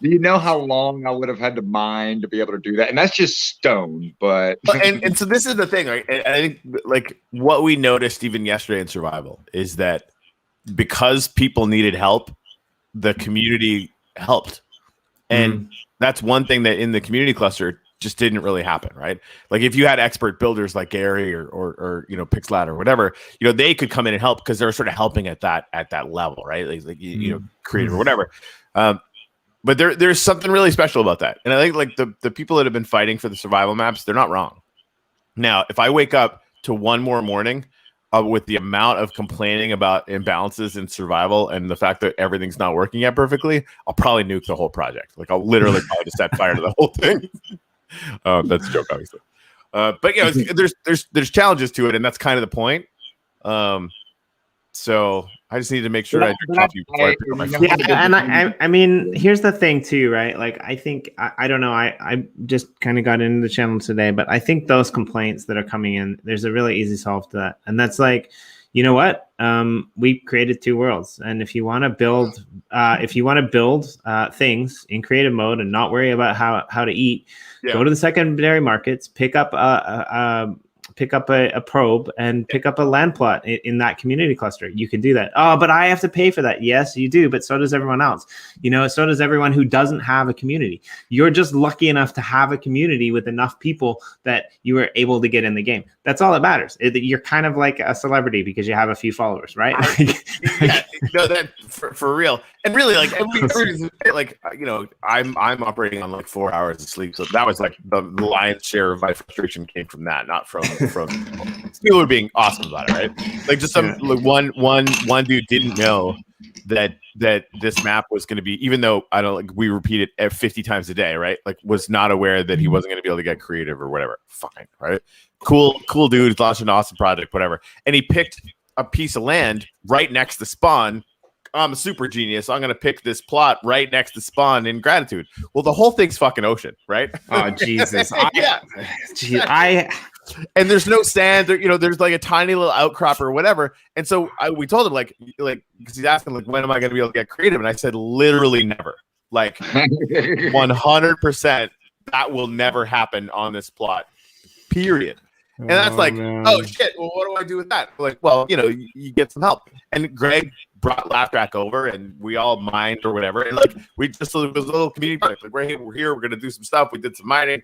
Do you know how long I would have had to mine to be able to do that? And that's just stone, but and so this is the thing, right? I think like what we noticed even yesterday in survival is that because people needed help, the community helped. And that's one thing that in the community cluster just didn't really happen, right? Like if you had expert builders like Gary or Pixlat or whatever, they could come in and help because they're sort of helping at that level, right? Like creative or whatever. But there's something really special about that, and I think like the people that have been fighting for the survival maps, they're not wrong. Now, if I wake up to one more morning with the amount of complaining about imbalances in survival and the fact that everything's not working yet perfectly, I'll probably nuke the whole project. Like I'll literally probably just set fire to the whole thing. That's a joke, obviously. But there's challenges to it, and that's kind of the point. So I just need to make sure I drink coffee before I pick up my phone. Yeah, and I mean, here's the thing too, right? Like, I think I don't know. I just kind of got into the channel today, but I think those complaints that are coming in, there's a really easy solve to that, and that's like, you know what? We created two worlds, and if you want to build, things in creative mode and not worry about how to eat, go to the secondary markets, pick up a probe and pick up a land plot in that community cluster. You can do that. Oh, but I have to pay for that. Yes, you do. But so does everyone else. So does everyone who doesn't have a community. You're just lucky enough to have a community with enough people that you are able to get in the game. That's all that matters. You're kind of like a celebrity because you have a few followers, right? That for real. And really, like, I'm operating on like 4 hours of sleep. So that was like the lion's share of my frustration came from that, not from people were being awesome about it, right? Like just some one dude didn't know that this map was going to be, even though we repeat it 50 times a day, right? Like was not aware that he wasn't going to be able to get creative or whatever. Fine, right? Cool dude, launched an awesome project, whatever. And he picked a piece of land right next to spawn. I'm a super genius. I'm going to pick this plot right next to spawn in gratitude. Well, the whole thing's fucking ocean, right? Oh, Jesus. And there's no sand, there's like a tiny little outcrop or whatever. And so we told him like, because he's asking like, when am I going to be able to get creative? And I said, literally never. Like 100%, that will never happen on this plot, period. And that's like, oh shit, well, what do I do with that? Like, well, you get some help. And Greg brought LaughTrack over and we all mined or whatever. And like, we just, it was a little community project. Like, we're here, we're going to do some stuff. We did some mining,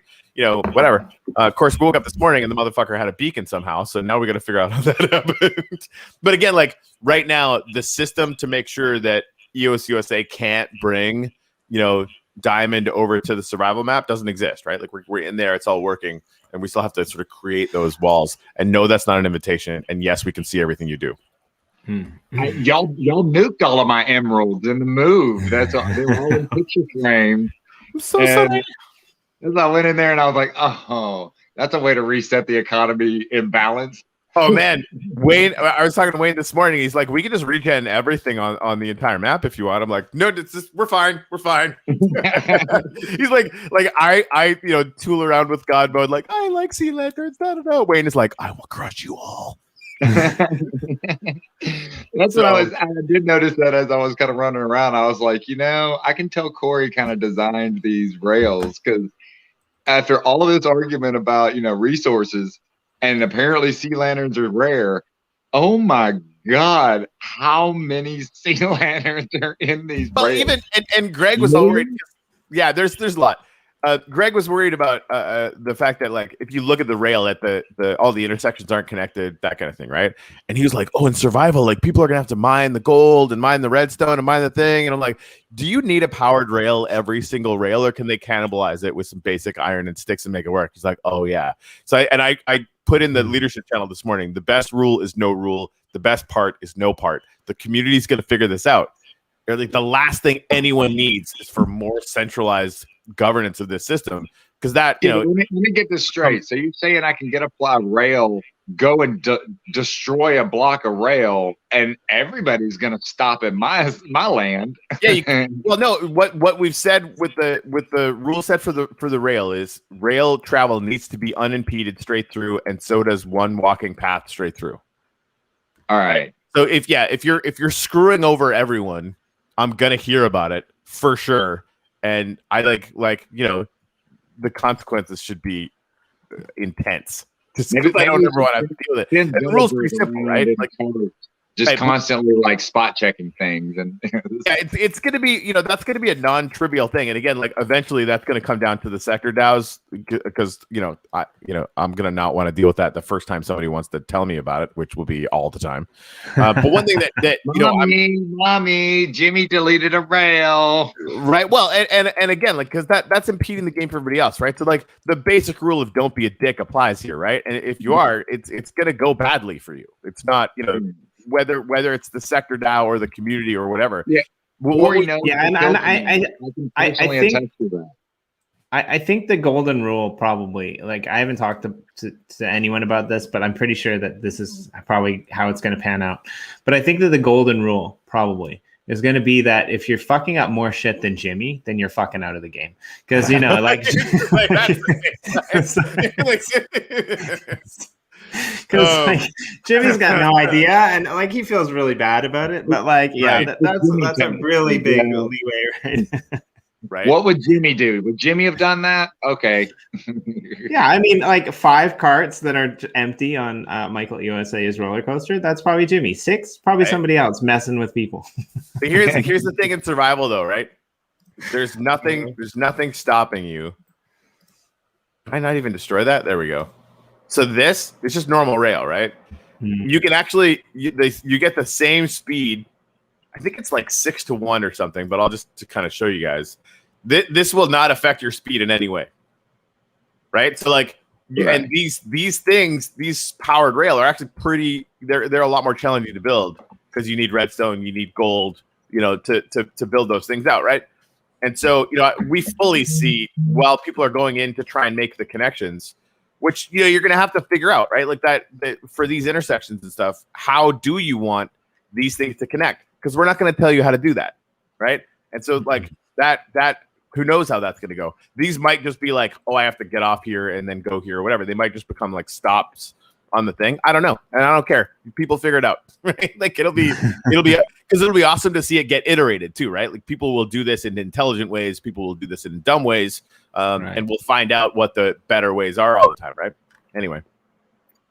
whatever. Of course, we woke up this morning and the motherfucker had a beacon somehow. So now we got to figure out how that happened. But again, like right now, the system to make sure that EOSUSA can't bring, Diamond over to the survival map doesn't exist, right? Like we're in there, it's all working. And we still have to sort of create those walls. And no, that's not an invitation. And yes, we can see everything you do. Y'all nuked all of my emeralds in the move. They're all in picture frame. I'm so sorry. As I went in there and I was like, oh, that's a way to reset the economy imbalance. Oh man, Wayne! I was talking to Wayne this morning. He's like, "We can just regen everything on the entire map if you want." I'm like, "No, we're fine. We're fine." He's like I tool around with God mode. Like I like sea lanterns. No. Wayne is like, "I will crush you all." That's what I did notice that as I was kind of running around, I was like, I can tell Corey kind of designed these rails because after all of this argument about resources. And apparently sea lanterns are rare. Oh my God, how many sea lanterns are in these rails? And Greg was all worried. Yeah, there's a lot. Greg was worried about the fact that like if you look at the rail at the all the intersections aren't connected, that kind of thing, right? And he was like, "Oh, in survival, like people are gonna have to mine the gold and mine the redstone and mine the thing." And I'm like, "Do you need a powered rail every single rail, or can they cannibalize it with some basic iron and sticks and make it work?" He's like, "Oh yeah." So I put in the leadership channel this morning. The best rule is no rule. The best part is no part. The community is gonna figure this out. Or like the last thing anyone needs is for more centralized governance of this system, because that let me get this straight. So you're saying I can get a rail, go and destroy a block of rail, and everybody's going to stop at my land? Yeah. Well, no. What we've said with the rule set for the rail is rail travel needs to be unimpeded straight through, and so does one walking path straight through. All right. So if you're screwing over everyone, I'm gonna hear about it for sure. And I like the consequences should be intense. Just because I don't ever want to have to deal with it. And the rule's pretty simple, right? Like, just constantly like spot checking things. And yeah, it's going to be, that's going to be a non-trivial thing. And again, like eventually that's going to come down to the sector DAOs because, I'm going to not want to deal with that the first time somebody wants to tell me about it, which will be all the time. But one thing that mommy, Jimmy deleted a rail. Right. Well, and again, like, because that's impeding the game for everybody else, right? So like the basic rule of don't be a dick applies here, right? And if you are, it's going to go badly for you. It's not, whether it's the sector DAO or the community or whatever. Yeah. I think the golden rule probably, like, I haven't talked to anyone about this, but I'm pretty sure that this is probably how it's going to pan out. But I think that the golden rule probably is going to be that if you're fucking up more shit than Jimmy, then you're fucking out of the game. Because, like... Because like Jimmy's got no idea, and like he feels really bad about it. But like, yeah, that's a really big leeway, right? Right. What would Jimmy do? Would Jimmy have done that? Okay. Yeah, I mean, like 5 carts that are empty on Michael EOSUSA's roller coaster. That's probably Jimmy. 6, probably somebody else messing with people. But here's the thing in survival, though, right? There's nothing stopping you. Can I not even destroy that? There we go. So it's just normal rail, right? Mm-hmm. You can actually you get the same speed. I think it's like 6-1 or something, but I'll just to kind of show you guys. This will not affect your speed in any way, right? So like, and these things, these powered rail are actually pretty. They're a lot more challenging to build because you need redstone, you need gold, to build those things out, right? And so we fully see while people are going in to try and make the connections, which you're going to have to figure out, right? Like that for these intersections and stuff. How do you want these things to connect? Because we're not going to tell you how to do that, right? And so like that who knows how that's going to go. These might just be like, oh, I have to get off here and then go here or whatever. They might just become like stops on the thing. I don't know, and I don't care. People figure it out, right? Like it'll be because it'll be awesome to see it get iterated too, right? Like people will do this in intelligent ways, people will do this in dumb ways, and we'll find out what the better ways are all the time, right? Anyway,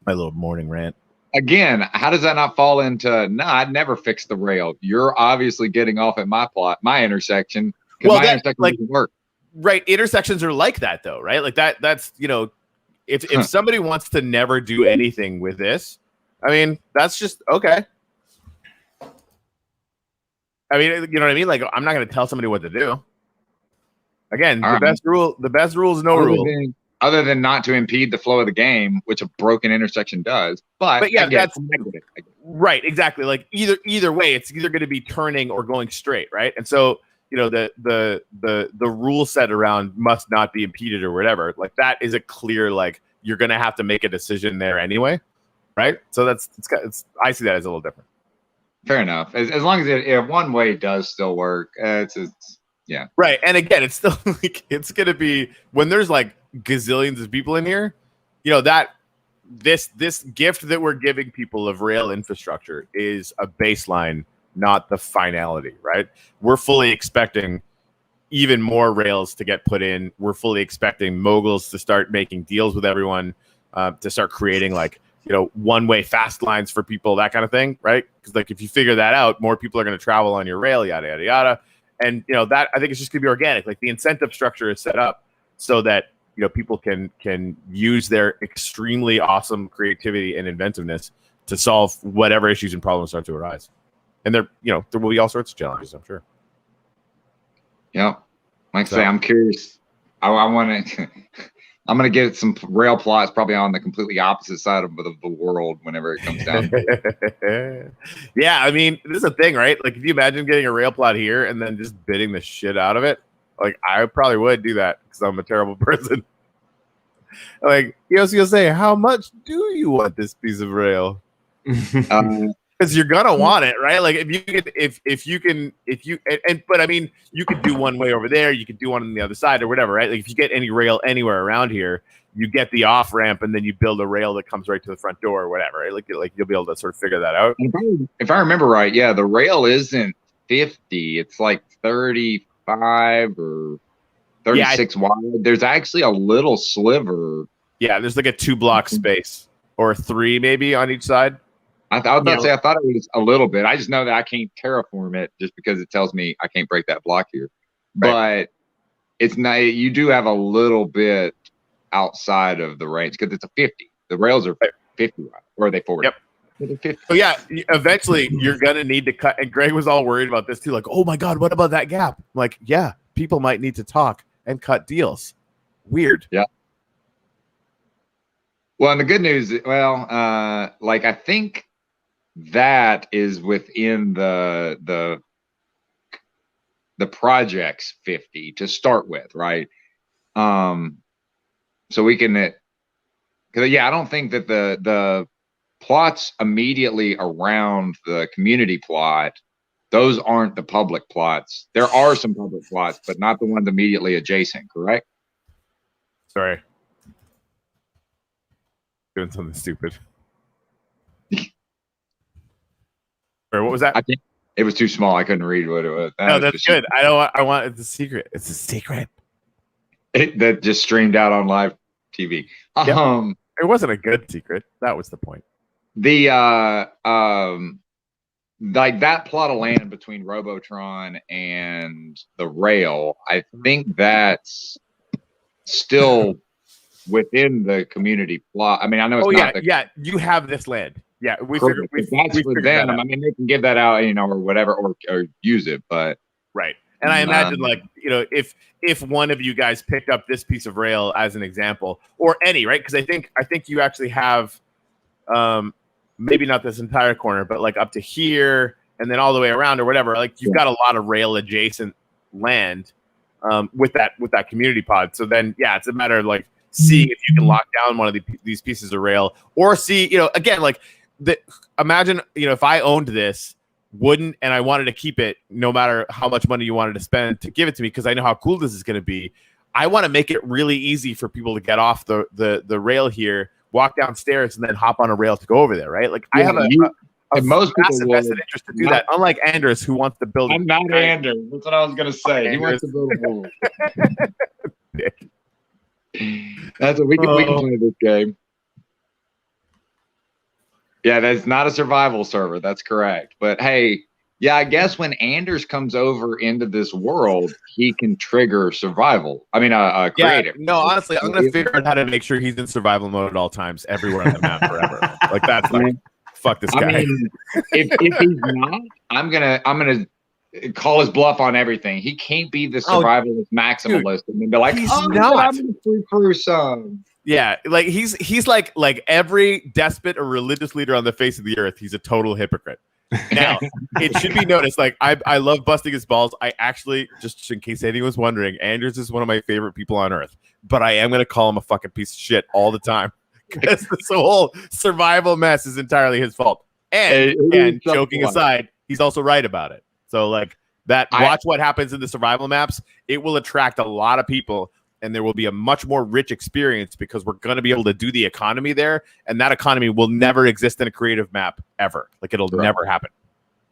my little morning rant. Again, how does that not fall into? No, I'd never fix the rail. You're obviously getting off at my intersection. Well, my intersection doesn't work. Right, intersections are like that though, right? Like that's if somebody wants to never do anything with this, I mean, that's just okay. I mean, you know what I mean? Like, I'm not going to tell somebody what to do. Again, the best rule is no rule. Other than not to impede the flow of the game, which a broken intersection does. But yeah, that's right. Exactly. Like either way, it's either going to be turning or going straight, right? And so the rule set around must not be impeded or whatever. Like that is a clear like you're going to have to make a decision there anyway, right? So I see that as a little different. Fair enough. As long as if one way does still work, it's yeah. Right. And again, it's still like it's gonna be when there's like gazillions of people in here, that this gift that we're giving people of rail infrastructure is a baseline, not the finality, right? We're fully expecting even more rails to get put in. We're fully expecting moguls to start making deals with everyone, to start creating like one-way fast lines for people, that kind of thing, right? Because like if you figure that out, more people are going to travel on your rail, yada yada yada. And that I think it's just gonna be organic. Like the incentive structure is set up so that people can use their extremely awesome creativity and inventiveness to solve whatever issues and problems start to arise. And there will be all sorts of challenges, I'm sure. Yeah, like I say, I'm curious. I want to. I'm going to get some rail plots probably on the completely opposite side of the world whenever it comes down. Yeah, I mean, this is a thing, right? Like, if you imagine getting a rail plot here and then just bidding the shit out of it, like, I probably would do that because I'm a terrible person. Like, EOSUSA, how much do you want this piece of rail? Because you're gonna want it, right? Like but I mean, you could do one way over there, you could do one on the other side or whatever, right? Like if you get any rail anywhere around here, you get the off ramp and then you build a rail that comes right to the front door or whatever, right? Like you'll be able to sort of figure that out. If I remember right, yeah, the rail isn't 50, it's like 35 or 36 wide. There's actually a little sliver. Yeah, there's like a 2-block space or 3 maybe on each side. I thought it was a little bit. I just know that I can't terraform it just because it tells me I can't break that block here. Right. But it's not. You do have a little bit outside of the range because it's a 50. The rails are 50, or are they 40? Yep. So yeah, eventually you're gonna need to cut. And Greg was all worried about this too, like, oh my god, what about that gap? I'm like, yeah, people might need to talk and cut deals. Weird. Yeah. Well, and the good news, like I think that is within the project's 50 to start with, right? So we can, because I don't think that the plots immediately around the community plot, those aren't the public plots. There are some public plots, but not the ones immediately adjacent, correct? Sorry. Doing something stupid. Or what was that? I think it was too small. I couldn't read what it was. No, that's good. I want it's a secret. It's a secret. That just streamed out on live TV. Yep. It wasn't a good secret. That was the point. The like that plot of land between Robotron and the rail, I think that's still within the community plot. I mean, I know it's not. Yeah, you have this land. Yeah, we for them. I mean, they can give that out, or whatever, or use it, but right. And I imagine, if one of you guys picked up this piece of rail as an example, or any, right? Because I think you actually have, maybe not this entire corner, but like up to here, and then all the way around, or whatever. Like you've got a lot of rail adjacent land, with that community pod. So then, yeah, it's a matter of like seeing if you can lock down one of these pieces of rail, or see, again, like imagine, if I owned this. And I wanted to keep it no matter how much money you wanted to spend to give it to me, because I know how cool this is going to be. I want to make it really easy for people to get off the rail here, walk downstairs, and then hop on a rail to go over there, right? Like I have most massive vested interest to do that, unlike Anders, who wants to build. I'm not Anders. That's what I was going to say. He wants to build a wall. That's what we can play this game. Yeah, that's not a survival server. That's correct. But hey, yeah, I guess when Anders comes over into this world, he can trigger survival. I mean, creative. Yeah, no, honestly, I'm gonna figure out how to make sure he's in survival mode at all times, everywhere on the map, forever. Like that's like, fuck this guy. I mean, if he's not, I'm gonna call his bluff on everything. He can't be the survivalist maximalist and then be like, he's not. I'm gonna free through some. Yeah, like he's like every despot or religious leader on the face of the earth. He's a total hypocrite. Now, it should be noticed, like I love busting his balls. I actually, just in case anyone was wondering, Anders is one of my favorite people on earth. But I am gonna call him a fucking piece of shit all the time, because this whole survival mess is entirely his fault. And joking aside, he's also right about it. So like watch what happens in the survival maps. It will attract a lot of people. And there will be a much more rich experience, because we're going to be able to do the economy there, and that economy will never exist in a creative map ever. Like it'll never happen.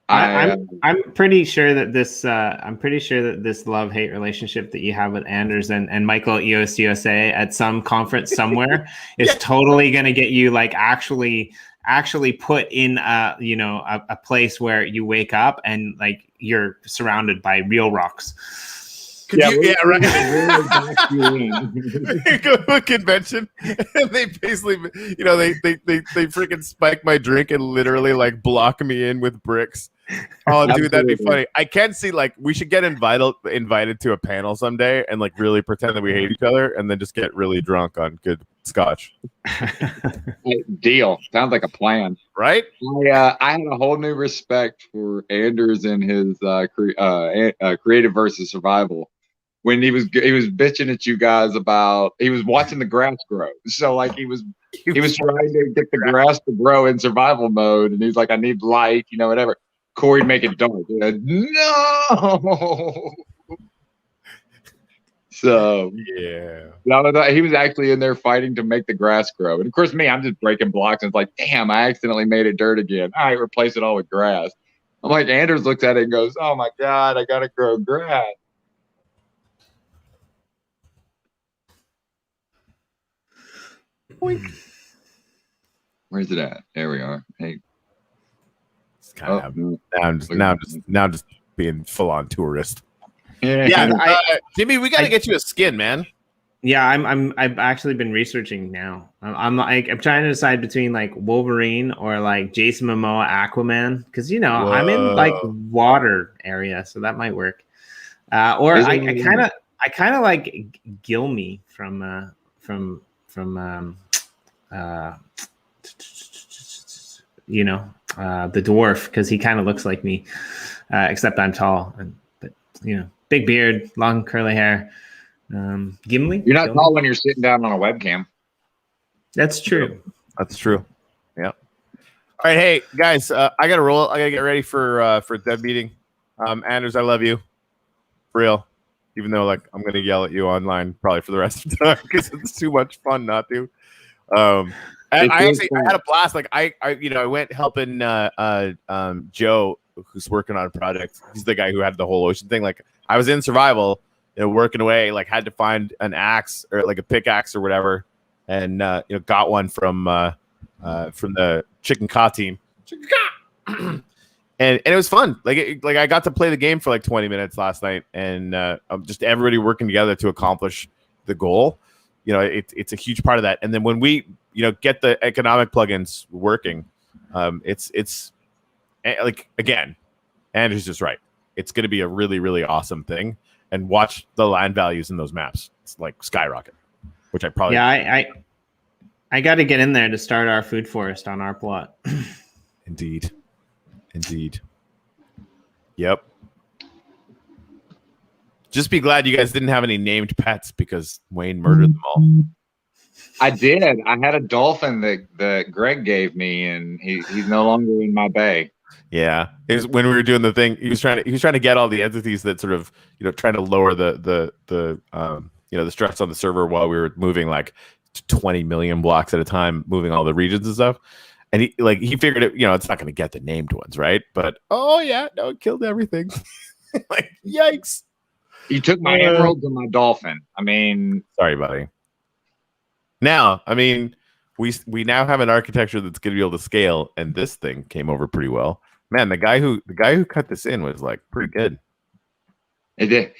I'm pretty sure that this love-hate relationship that you have with Anders and Michael EOSUSA at some conference somewhere is totally going to get you like actually put in a place where you wake up and like you're surrounded by real rocks. Right. Go to a convention and they basically, they freaking spike my drink and literally like block me in with bricks. Oh, dude, that'd be funny. I can see like we should get invited to a panel someday and like really pretend that we hate each other and then just get really drunk on good scotch. Deal. Sounds like a plan, right? I had a whole new respect for Anders and his creative versus survival. When he was bitching at you guys about, he was watching the grass grow. So like he was trying to get the grass to grow in survival mode, and he's like, I need light, whatever. Corey, make it dark. No. So yeah, he was actually in there fighting to make the grass grow. And of course, I'm just breaking blocks, and it's like, damn, I accidentally made it dirt again. All right, replace it all with grass. I'm like, Anders looks at it and goes, oh my god, I gotta grow grass. Boink. Where's it at? There we are. Hey, Now I'm just being full on tourist. Yeah, Jimmy, we got to get you a skin, man. Yeah, I've actually been researching now. I'm trying to decide between like Wolverine or like Jason Momoa Aquaman, because I'm in like water area, so that might work. Or I kind of like Gilmy from the dwarf, because he kind of looks like me, except I'm tall, but big beard, long curly hair. Gimli. You're not tall when you're sitting down on a webcam. That's true. That's true. Yeah. All right, hey guys, I gotta roll. I gotta get ready for dev meeting. Anders, I love you, for real. Even though like I'm gonna yell at you online probably for the rest of the time because it's too much fun not to. And I had a blast. Like I went helping Joe, who's working on a project. He's the guy who had the whole ocean thing. Like I was in survival, working away. Like had to find an axe or like a pickaxe or whatever, and got one from the Chicken Ka team. And it was fun. Like I got to play the game for like 20 minutes last night, and just everybody working together to accomplish the goal. It's a huge part of that. And then when we get the economic plugins working, it's like, again, Andrew's just right. It's going to be a really, really awesome thing. And watch the land values in those maps. It's like skyrocket, which I probably I got to get in there to start our food forest on our plot. Indeed. Yep. Just be glad you guys didn't have any named pets because Wayne murdered them all. I did. I had a dolphin that Greg gave me, and he's no longer in my bay. Yeah, it was when we were doing the thing. He was trying to get all the entities that sort of trying to lower the stress on the server while we were moving like 20 million blocks at a time, moving all the regions and stuff. And he figured it. It's not going to get the named ones, right? But it killed everything. Like yikes! You took my emeralds and my dolphin. I mean, sorry, buddy. Now, I mean, we now have an architecture that's going to be able to scale, and this thing came over pretty well. Man, the guy who cut this in was like pretty good. It did.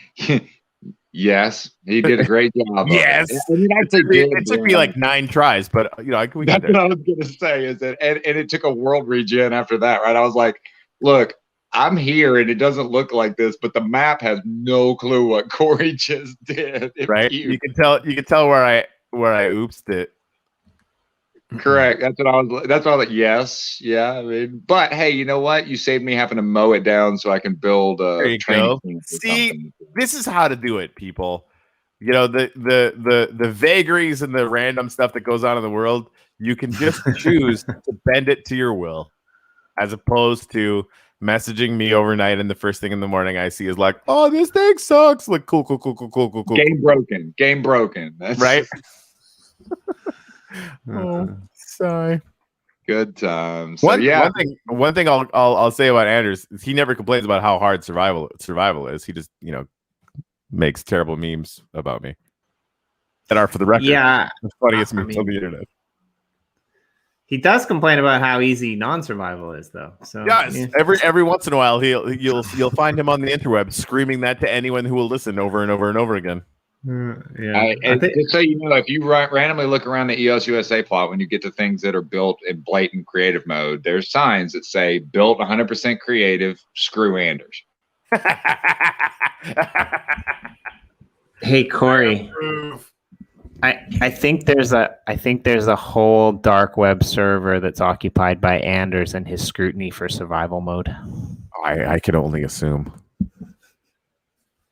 Yes, he did a great job. Yes, it took me like 9 tries, but that's what I was going to say. Is that and it took a world regen after that, right? I was like, look, I'm here, and it doesn't look like this, but the map has no clue what Corey just did. Right? You can tell where I oopsed it. Correct. That's what I was like. Yes. Yeah. I mean, but hey, you know what? You saved me having to mow it down so I can build a training. See, this is how to do it, people. The vagaries and the random stuff that goes on in the world, you can just choose to bend it to your will, as opposed to messaging me overnight and the first thing in the morning I see is like, oh, this thing sucks. Like, cool. Game broken. That's right. Oh, sorry. Good times. One thing I'll say about Anders is he never complains about how hard survival is. He just makes terrible memes about me that are, for the record, the funniest memes on the internet. He does complain about how easy non-survival is, though. So every once in a while you'll find him on the interweb screaming that to anyone who will listen over and over and over again. Just so you know, if you randomly look around the EOSUSA plot, when you get to things that are built in blatant creative mode, there's signs that say built 100% creative, screw Anders. Hey, Corey. I think there's a whole dark web server that's occupied by Anders and his scrutiny for survival mode. I can only assume.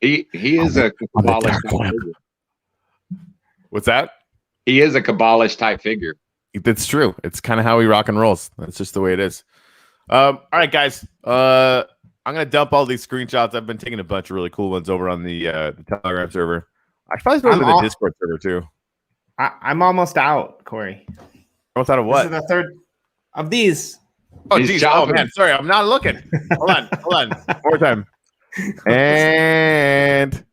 He is a Kabbalist type figure. What's that? He is a Kabbalist type figure. That's true. It's kind of how he rock and rolls. That's just the way it is. All right, guys. I'm gonna dump all these screenshots. I've been taking a bunch of really cool ones over on the Telegram server. I should probably throw them in the Discord server too. I'm almost out, Corey. Almost out of what? This is the third of these. Oh, geez. Oh, man. Sorry, I'm not looking. Hold on. More time. And